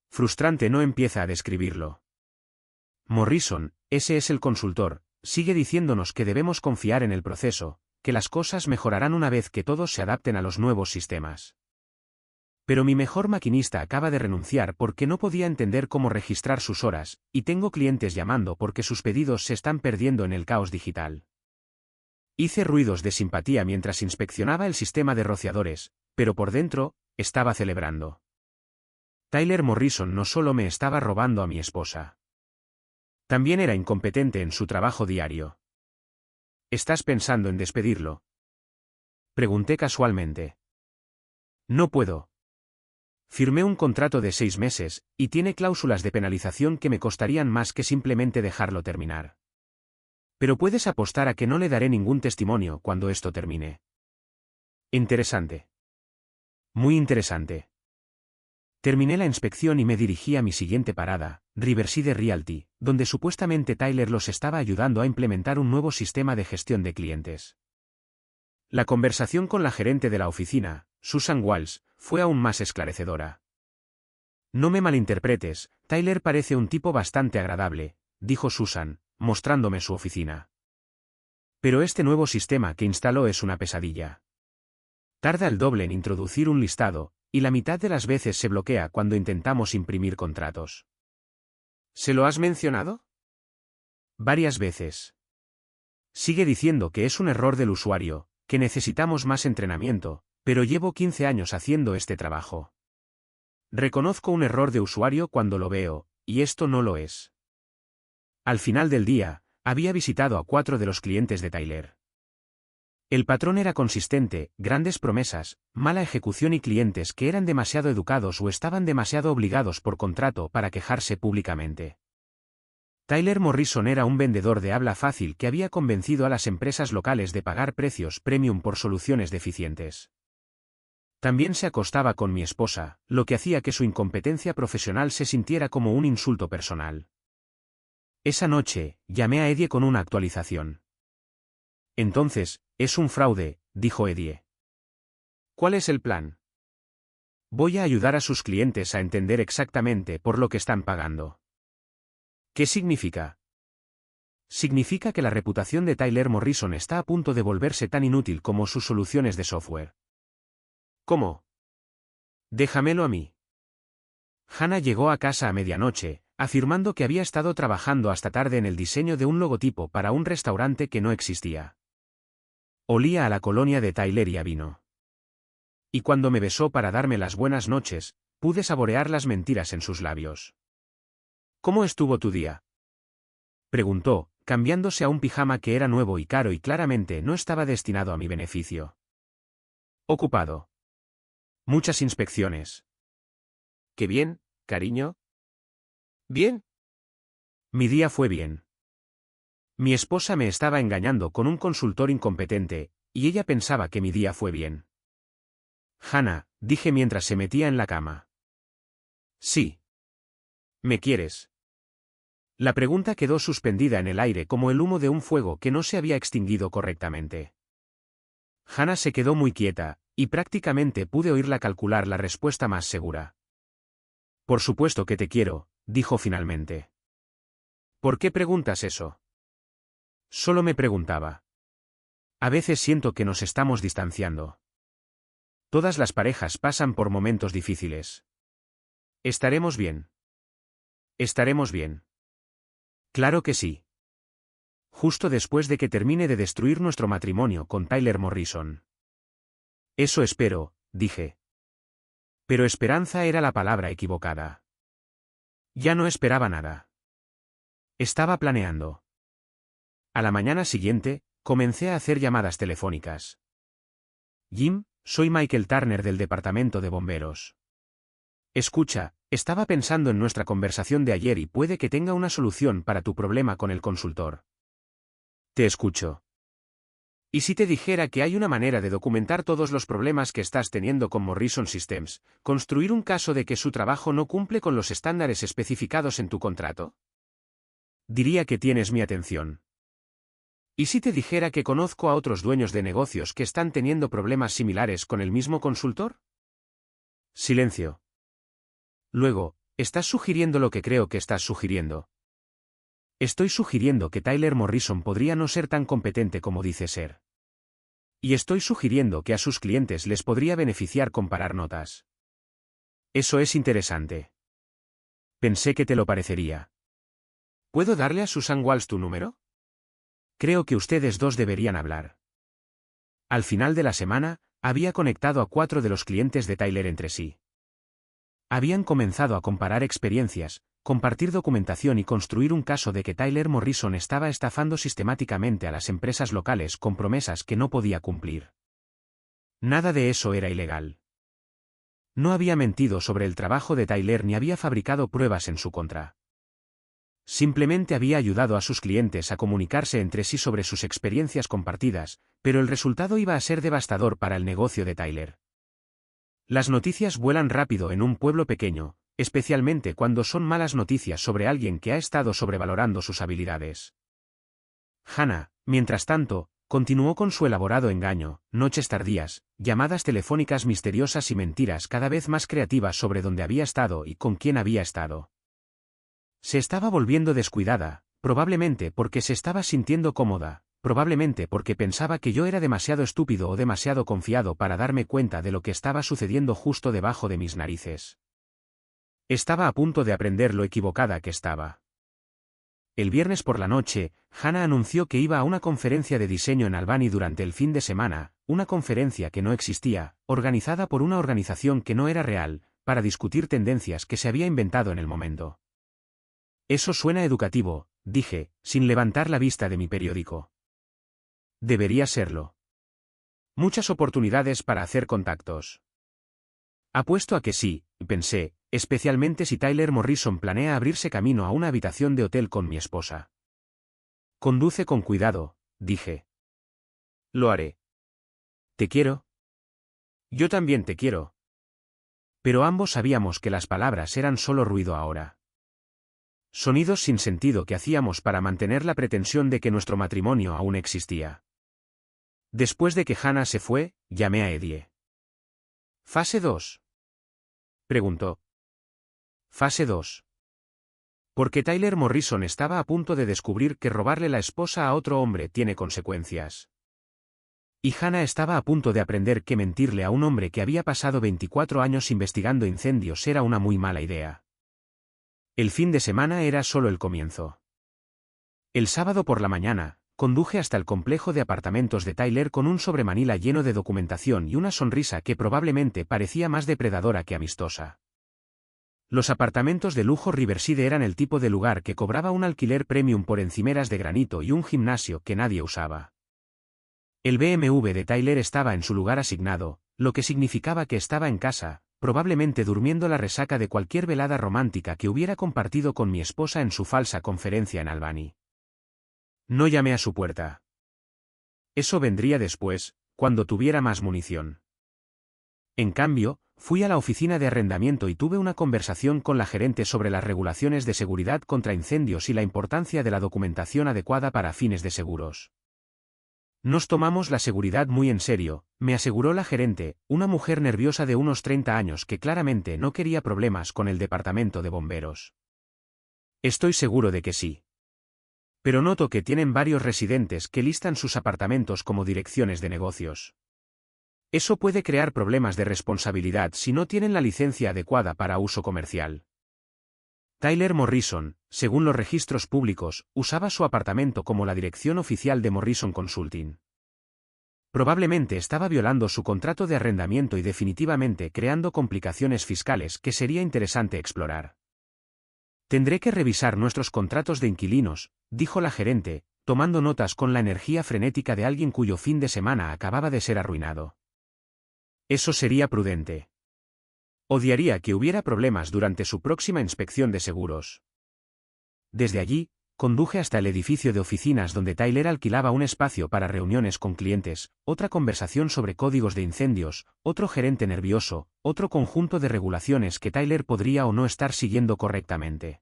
Frustrante no empieza a describirlo. Morrison, ese es el consultor, sigue diciéndonos que debemos confiar en el proceso, que las cosas mejorarán una vez que todos se adapten a los nuevos sistemas. Pero mi mejor maquinista acaba de renunciar porque no podía entender cómo registrar sus horas, y tengo clientes llamando porque sus pedidos se están perdiendo en el caos digital. Hice ruidos de simpatía mientras inspeccionaba el sistema de rociadores, pero por dentro, estaba celebrando. Tyler Morrison no solo me estaba robando a mi esposa. También era incompetente en su trabajo diario. ¿Estás pensando en despedirlo? Pregunté casualmente. No puedo. Firmé un contrato de 6 meses, y tiene cláusulas de penalización que me costarían más que simplemente dejarlo terminar. Pero puedes apostar a que no le daré ningún testimonio cuando esto termine. Interesante. Muy interesante. Terminé la inspección y me dirigí a mi siguiente parada, Riverside Realty, donde supuestamente Tyler los estaba ayudando a implementar un nuevo sistema de gestión de clientes. La conversación con la gerente de la oficina, Susan Walsh, fue aún más esclarecedora. No me malinterpretes, Tyler parece un tipo bastante agradable, dijo Susan, mostrándome su oficina. Pero este nuevo sistema que instaló es una pesadilla. Tarda el doble en introducir un listado, y la mitad de las veces se bloquea cuando intentamos imprimir contratos. ¿Se lo has mencionado? Varias veces. Sigue diciendo que es un error del usuario, que necesitamos más entrenamiento, pero llevo 15 años haciendo este trabajo. Reconozco un error de usuario cuando lo veo, y esto no lo es. Al final del día, había visitado a 4 de los clientes de Tyler. El patrón era consistente, grandes promesas, mala ejecución y clientes que eran demasiado educados o estaban demasiado obligados por contrato para quejarse públicamente. Tyler Morrison era un vendedor de habla fácil que había convencido a las empresas locales de pagar precios premium por soluciones deficientes. También se acostaba con mi esposa, lo que hacía que su incompetencia profesional se sintiera como un insulto personal. Esa noche, llamé a Eddie con una actualización. Entonces, es un fraude, dijo Eddie. ¿Cuál es el plan? Voy a ayudar a sus clientes a entender exactamente por lo que están pagando. ¿Qué significa? Significa que la reputación de Tyler Morrison está a punto de volverse tan inútil como sus soluciones de software. ¿Cómo? Déjamelo a mí. Hannah llegó a casa a medianoche, afirmando que había estado trabajando hasta tarde en el diseño de un logotipo para un restaurante que no existía. Olía a la colonia de Tyler y a vino. Y cuando me besó para darme las buenas noches, pude saborear las mentiras en sus labios. ¿Cómo estuvo tu día? Preguntó, cambiándose a un pijama que era nuevo y caro y claramente no estaba destinado a mi beneficio. Ocupado. Muchas inspecciones. Qué bien, cariño. ¿Bien? Mi día fue bien. Mi esposa me estaba engañando con un consultor incompetente, y ella pensaba que mi día fue bien. Hannah, dije mientras se metía en la cama. Sí. ¿Me quieres? La pregunta quedó suspendida en el aire como el humo de un fuego que no se había extinguido correctamente. Hannah se quedó muy quieta, y prácticamente pude oírla calcular la respuesta más segura. Por supuesto que te quiero, dijo finalmente. ¿Por qué preguntas eso? Solo me preguntaba. A veces siento que nos estamos distanciando. Todas las parejas pasan por momentos difíciles. Estaremos bien. Estaremos bien. Claro que sí. Justo después de que termine de destruir nuestro matrimonio con Tyler Morrison. Eso espero, dije. Pero esperanza era la palabra equivocada. Ya no esperaba nada. Estaba planeando. A la mañana siguiente, comencé a hacer llamadas telefónicas. Jim, soy Michael Turner del departamento de bomberos. Escucha, estaba pensando en nuestra conversación de ayer y puede que tenga una solución para tu problema con el consultor. Te escucho. ¿Y si te dijera que hay una manera de documentar todos los problemas que estás teniendo con Morrison Systems, construir un caso de que su trabajo no cumple con los estándares especificados en tu contrato? Diría que tienes mi atención. ¿Y si te dijera que conozco a otros dueños de negocios que están teniendo problemas similares con el mismo consultor? Silencio. Luego, estás sugiriendo lo que creo que estás sugiriendo. Estoy sugiriendo que Tyler Morrison podría no ser tan competente como dice ser. Y estoy sugiriendo que a sus clientes les podría beneficiar comparar notas. Eso es interesante. Pensé que te lo parecería. ¿Puedo darle a Susan Walsh tu número? Creo que ustedes dos deberían hablar. Al final de la semana, había conectado a 4 de los clientes de Tyler entre sí. Habían comenzado a comparar experiencias, compartir documentación y construir un caso de que Tyler Morrison estaba estafando sistemáticamente a las empresas locales con promesas que no podía cumplir. Nada de eso era ilegal. No había mentido sobre el trabajo de Tyler ni había fabricado pruebas en su contra. Simplemente había ayudado a sus clientes a comunicarse entre sí sobre sus experiencias compartidas, pero el resultado iba a ser devastador para el negocio de Tyler. Las noticias vuelan rápido en un pueblo pequeño, especialmente cuando son malas noticias sobre alguien que ha estado sobrevalorando sus habilidades. Hannah, mientras tanto, continuó con su elaborado engaño, noches tardías, llamadas telefónicas misteriosas y mentiras cada vez más creativas sobre dónde había estado y con quién había estado. Se estaba volviendo descuidada, probablemente porque se estaba sintiendo cómoda, probablemente porque pensaba que yo era demasiado estúpido o demasiado confiado para darme cuenta de lo que estaba sucediendo justo debajo de mis narices. Estaba a punto de aprender lo equivocada que estaba. El viernes por la noche, Hannah anunció que iba a una conferencia de diseño en Albany durante el fin de semana, una conferencia que no existía, organizada por una organización que no era real, para discutir tendencias que se había inventado en el momento. Eso suena educativo, dije, sin levantar la vista de mi periódico. Debería serlo. Muchas oportunidades para hacer contactos. Apuesto a que sí, pensé, especialmente si Tyler Morrison planea abrirse camino a una habitación de hotel con mi esposa. Conduce con cuidado, dije. Lo haré. ¿Te quiero? Yo también te quiero. Pero ambos sabíamos que las palabras eran solo ruido ahora. Sonidos sin sentido que hacíamos para mantener la pretensión de que nuestro matrimonio aún existía. Después de que Hannah se fue, llamé a Eddie. ¿Fase 2? Preguntó. Fase 2. Porque Tyler Morrison estaba a punto de descubrir que robarle la esposa a otro hombre tiene consecuencias. Y Hannah estaba a punto de aprender que mentirle a un hombre que había pasado 24 años investigando incendios era una muy mala idea. El fin de semana era solo el comienzo. El sábado por la mañana, conduje hasta el complejo de apartamentos de Tyler con un sobremanila lleno de documentación y una sonrisa que probablemente parecía más depredadora que amistosa. Los apartamentos de lujo Riverside eran el tipo de lugar que cobraba un alquiler premium por encimeras de granito y un gimnasio que nadie usaba. El BMW de Tyler estaba en su lugar asignado, lo que significaba que estaba en casa, probablemente durmiendo la resaca de cualquier velada romántica que hubiera compartido con mi esposa en su falsa conferencia en Albany. No llamé a su puerta. Eso vendría después, cuando tuviera más munición. En cambio, fui a la oficina de arrendamiento y tuve una conversación con la gerente sobre las regulaciones de seguridad contra incendios y la importancia de la documentación adecuada para fines de seguros. Nos tomamos la seguridad muy en serio, me aseguró la gerente, una mujer nerviosa de unos 30 años que claramente no quería problemas con el departamento de bomberos. Estoy seguro de que sí. Pero noto que tienen varios residentes que listan sus apartamentos como direcciones de negocios. Eso puede crear problemas de responsabilidad si no tienen la licencia adecuada para uso comercial. Tyler Morrison, según los registros públicos, usaba su apartamento como la dirección oficial de Morrison Consulting. Probablemente estaba violando su contrato de arrendamiento y definitivamente creando complicaciones fiscales que sería interesante explorar. Tendré que revisar nuestros contratos de inquilinos, dijo la gerente, tomando notas con la energía frenética de alguien cuyo fin de semana acababa de ser arruinado. Eso sería prudente. Odiaría que hubiera problemas durante su próxima inspección de seguros. Desde allí, conduje hasta el edificio de oficinas donde Tyler alquilaba un espacio para reuniones con clientes, otra conversación sobre códigos de incendios, otro gerente nervioso, otro conjunto de regulaciones que Tyler podría o no estar siguiendo correctamente.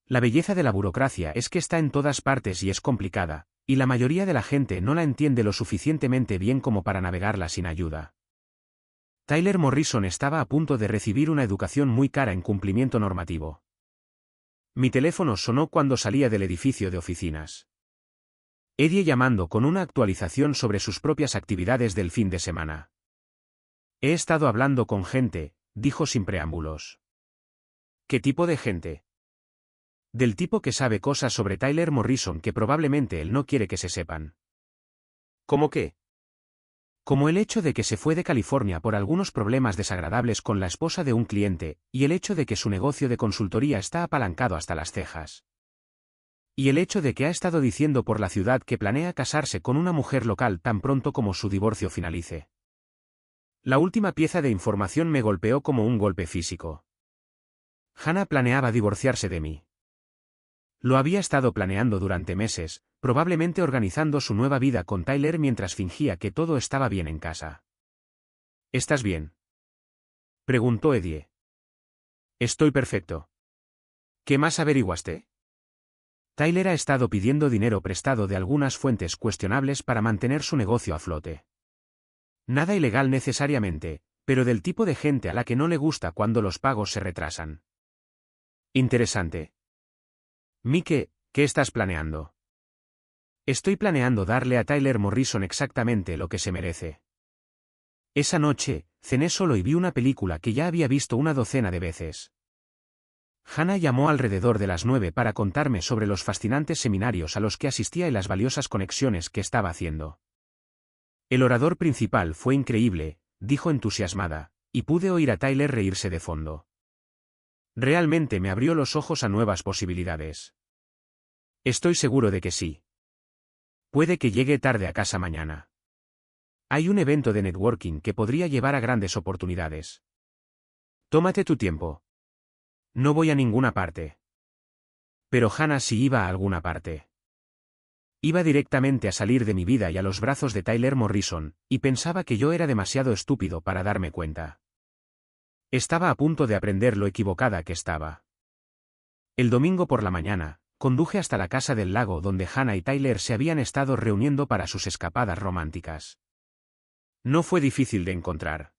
La belleza de la burocracia es que está en todas partes y es complicada, y la mayoría de la gente no la entiende lo suficientemente bien como para navegarla sin ayuda. Tyler Morrison estaba a punto de recibir una educación muy cara en cumplimiento normativo. Mi teléfono sonó cuando salía del edificio de oficinas. Eddie llamando con una actualización sobre sus propias actividades del fin de semana. He estado hablando con gente, dijo sin preámbulos. ¿Qué tipo de gente? Del tipo que sabe cosas sobre Tyler Morrison que probablemente él no quiere que se sepan. ¿Cómo qué? Como el hecho de que se fue de California por algunos problemas desagradables con la esposa de un cliente, y el hecho de que su negocio de consultoría está apalancado hasta las cejas. Y el hecho de que ha estado diciendo por la ciudad que planea casarse con una mujer local tan pronto como su divorcio finalice. La última pieza de información me golpeó como un golpe físico. Hannah planeaba divorciarse de mí. Lo había estado planeando durante meses, probablemente organizando su nueva vida con Tyler mientras fingía que todo estaba bien en casa. ¿Estás bien?, preguntó Eddie. Estoy perfecto. ¿Qué más averiguaste? Tyler ha estado pidiendo dinero prestado de algunas fuentes cuestionables para mantener su negocio a flote. Nada ilegal necesariamente, pero del tipo de gente a la que no le gusta cuando los pagos se retrasan. Interesante. Mike, ¿qué estás planeando? Estoy planeando darle a Tyler Morrison exactamente lo que se merece. Esa noche, cené solo y vi una película que ya había visto una docena de veces. Hannah llamó alrededor de las 9 para contarme sobre los fascinantes seminarios a los que asistía y las valiosas conexiones que estaba haciendo. El orador principal fue increíble, dijo entusiasmada, y pude oír a Tyler reírse de fondo. Realmente me abrió los ojos a nuevas posibilidades. Estoy seguro de que sí. Puede que llegue tarde a casa mañana. Hay un evento de networking que podría llevar a grandes oportunidades. Tómate tu tiempo. No voy a ninguna parte. Pero Hannah sí iba a alguna parte. Iba directamente a salir de mi vida y a los brazos de Tyler Morrison, y pensaba que yo era demasiado estúpido para darme cuenta. Estaba a punto de aprender lo equivocada que estaba. El domingo por la mañana, conduje hasta la casa del lago donde Hannah y Tyler se habían estado reuniendo para sus escapadas románticas. No fue difícil de encontrar.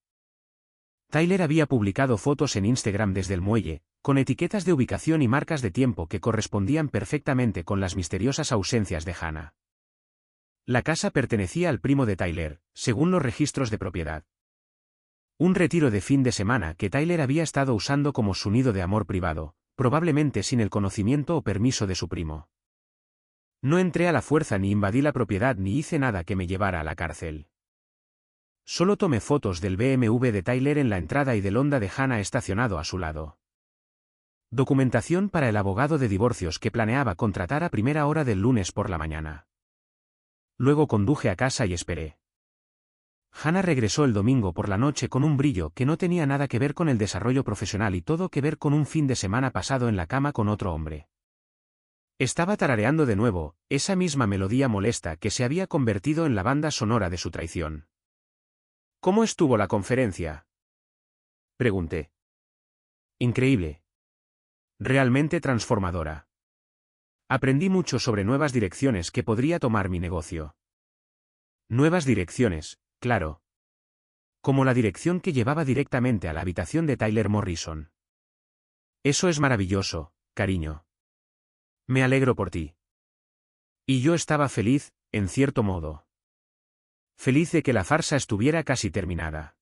Tyler había publicado fotos en Instagram desde el muelle, con etiquetas de ubicación y marcas de tiempo que correspondían perfectamente con las misteriosas ausencias de Hannah. La casa pertenecía al primo de Tyler, según los registros de propiedad. Un retiro de fin de semana que Tyler había estado usando como su nido de amor privado, probablemente sin el conocimiento o permiso de su primo. No entré a la fuerza ni invadí la propiedad ni hice nada que me llevara a la cárcel. Solo tomé fotos del BMW de Tyler en la entrada y del Honda de Hannah estacionado a su lado. Documentación para el abogado de divorcios que planeaba contratar a primera hora del lunes por la mañana. Luego conduje a casa y esperé. Hannah regresó el domingo por la noche con un brillo que no tenía nada que ver con el desarrollo profesional y todo que ver con un fin de semana pasado en la cama con otro hombre. Estaba tarareando de nuevo, esa misma melodía molesta que se había convertido en la banda sonora de su traición. ¿Cómo estuvo la conferencia?, pregunté. Increíble. Realmente transformadora. Aprendí mucho sobre nuevas direcciones que podría tomar mi negocio. Nuevas direcciones, claro. Como la dirección que llevaba directamente a la habitación de Tyler Morrison. Eso es maravilloso, cariño. Me alegro por ti. Y yo estaba feliz, en cierto modo. Feliz de que la farsa estuviera casi terminada.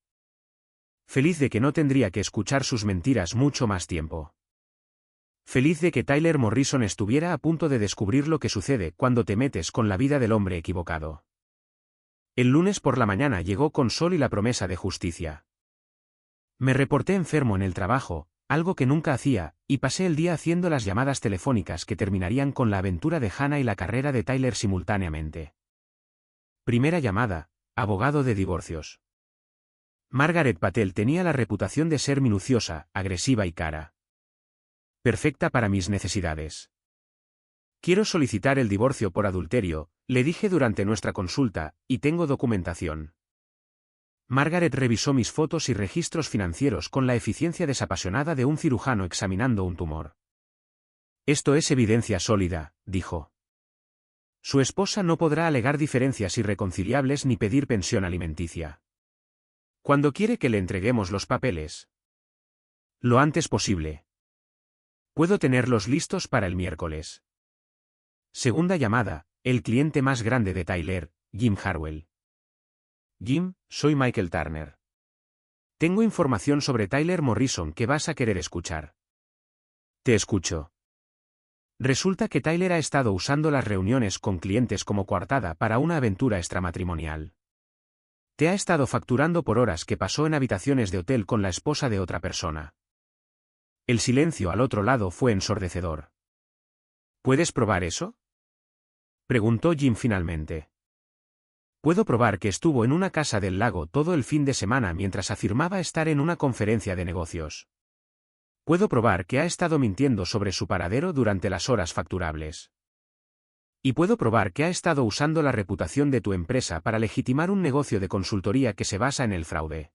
Feliz de que no tendría que escuchar sus mentiras mucho más tiempo. Feliz de que Tyler Morrison estuviera a punto de descubrir lo que sucede cuando te metes con la vida del hombre equivocado. El lunes por la mañana llegó con sol y la promesa de justicia. Me reporté enfermo en el trabajo, algo que nunca hacía, y pasé el día haciendo las llamadas telefónicas que terminarían con la aventura de Hannah y la carrera de Tyler simultáneamente. Primera llamada: abogado de divorcios. Margaret Patel tenía la reputación de ser minuciosa, agresiva y cara. Perfecta para mis necesidades. Quiero solicitar el divorcio por adulterio, le dije durante nuestra consulta, y tengo documentación. Margaret revisó mis fotos y registros financieros con la eficiencia desapasionada de un cirujano examinando un tumor. Esto es evidencia sólida, dijo. Su esposa no podrá alegar diferencias irreconciliables ni pedir pensión alimenticia. ¿Cuándo quiere que le entreguemos los papeles? Lo antes posible. Puedo tenerlos listos para el miércoles. Segunda llamada: el cliente más grande de Tyler, Jim Harwell. Jim, soy Michael Turner. Tengo información sobre Tyler Morrison que vas a querer escuchar. Te escucho. Resulta que Tyler ha estado usando las reuniones con clientes como coartada para una aventura extramatrimonial. Te ha estado facturando por horas que pasó en habitaciones de hotel con la esposa de otra persona. El silencio al otro lado fue ensordecedor. ¿Puedes probar eso?, preguntó Jim finalmente. Puedo probar que estuvo en una casa del lago todo el fin de semana mientras afirmaba estar en una conferencia de negocios. Puedo probar que ha estado mintiendo sobre su paradero durante las horas facturables. Y puedo probar que ha estado usando la reputación de tu empresa para legitimar un negocio de consultoría que se basa en el fraude.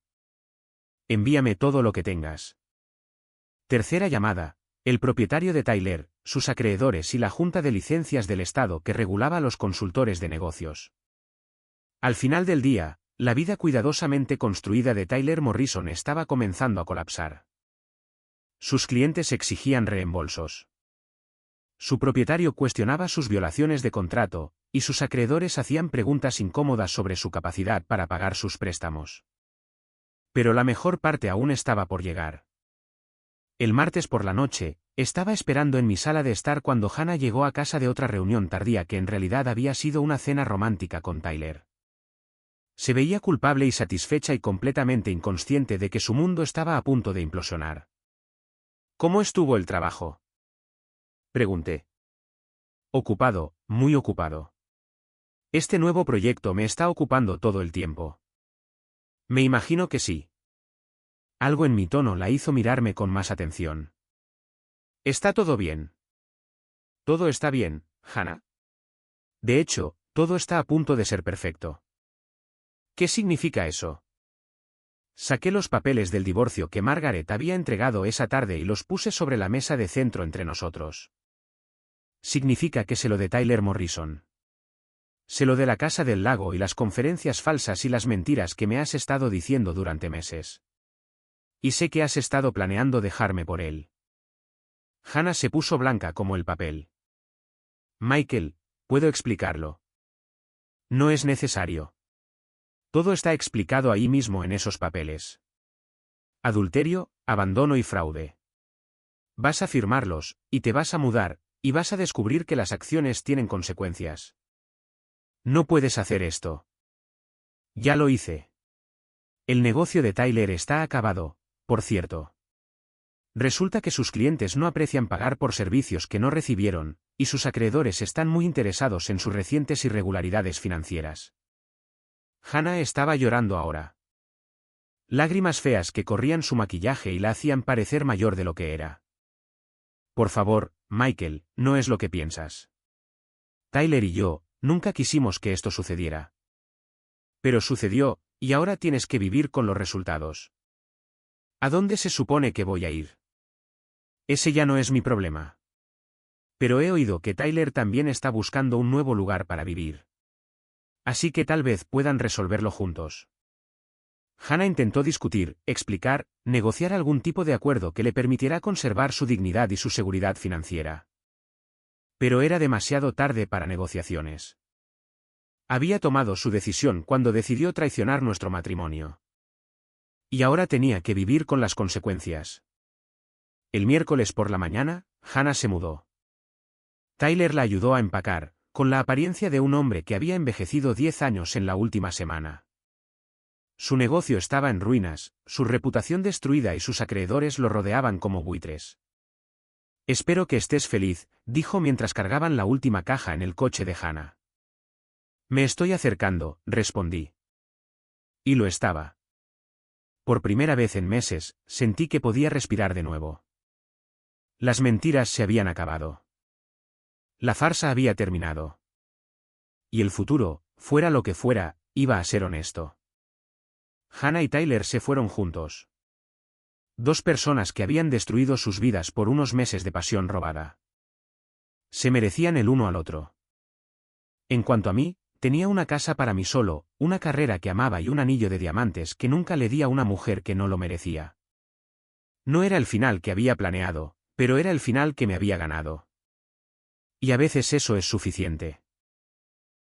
Envíame todo lo que tengas. Tercera llamada: el propietario de Tyler, sus acreedores y la Junta de Licencias del Estado que regulaba a los consultores de negocios. Al final del día, la vida cuidadosamente construida de Tyler Morrison estaba comenzando a colapsar. Sus clientes exigían reembolsos. Su propietario cuestionaba sus violaciones de contrato, y sus acreedores hacían preguntas incómodas sobre su capacidad para pagar sus préstamos. Pero la mejor parte aún estaba por llegar. El martes por la noche, estaba esperando en mi sala de estar cuando Hannah llegó a casa de otra reunión tardía que en realidad había sido una cena romántica con Tyler. Se veía culpable y satisfecha y completamente inconsciente de que su mundo estaba a punto de implosionar. ¿Cómo estuvo el trabajo?, pregunté. Ocupado, muy ocupado. Este nuevo proyecto me está ocupando todo el tiempo. Me imagino que sí. Algo en mi tono la hizo mirarme con más atención. ¿Está todo bien? Todo está bien, Hannah. De hecho, todo está a punto de ser perfecto. ¿Qué significa eso? Saqué los papeles del divorcio que Margaret había entregado esa tarde y los puse sobre la mesa de centro entre nosotros. Significa que sé lo de Tyler Morrison. Sé lo de la casa del lago y las conferencias falsas y las mentiras que me has estado diciendo durante meses. Y sé que has estado planeando dejarme por él. Hannah se puso blanca como el papel. Michael, ¿puedo explicarlo? No es necesario. Todo está explicado ahí mismo en esos papeles. Adulterio, abandono y fraude. Vas a firmarlos, y te vas a mudar, y vas a descubrir que las acciones tienen consecuencias. No puedes hacer esto. Ya lo hice. El negocio de Tyler está acabado, por cierto. Resulta que sus clientes no aprecian pagar por servicios que no recibieron, y sus acreedores están muy interesados en sus recientes irregularidades financieras. Hannah estaba llorando ahora. Lágrimas feas que corrían su maquillaje y la hacían parecer mayor de lo que era. Por favor, Michael, no es lo que piensas. Tyler y yo, nunca quisimos que esto sucediera. Pero sucedió, y ahora tienes que vivir con los resultados. ¿A dónde se supone que voy a ir? Ese ya no es mi problema. Pero he oído que Tyler también está buscando un nuevo lugar para vivir. Así que tal vez puedan resolverlo juntos. Hannah intentó discutir, explicar, negociar algún tipo de acuerdo que le permitiera conservar su dignidad y su seguridad financiera. Pero era demasiado tarde para negociaciones. Había tomado su decisión cuando decidió traicionar nuestro matrimonio. Y ahora tenía que vivir con las consecuencias. El miércoles por la mañana, Hannah se mudó. Tyler la ayudó a empacar, con la apariencia de un hombre que había envejecido 10 años en la última semana. Su negocio estaba en ruinas, su reputación destruida y sus acreedores lo rodeaban como buitres. Espero que estés feliz, dijo mientras cargaban la última caja en el coche de Hannah. Me estoy acercando, respondí. Y lo estaba. Por primera vez en meses, sentí que podía respirar de nuevo. Las mentiras se habían acabado. La farsa había terminado. Y el futuro, fuera lo que fuera, iba a ser honesto. Hannah y Tyler se fueron juntos. Dos personas que habían destruido sus vidas por unos meses de pasión robada. Se merecían el uno al otro. En cuanto a mí, tenía una casa para mí solo, una carrera que amaba y un anillo de diamantes que nunca le di a una mujer que no lo merecía. No era el final que había planeado, pero era el final que me había ganado. Y a veces eso es suficiente.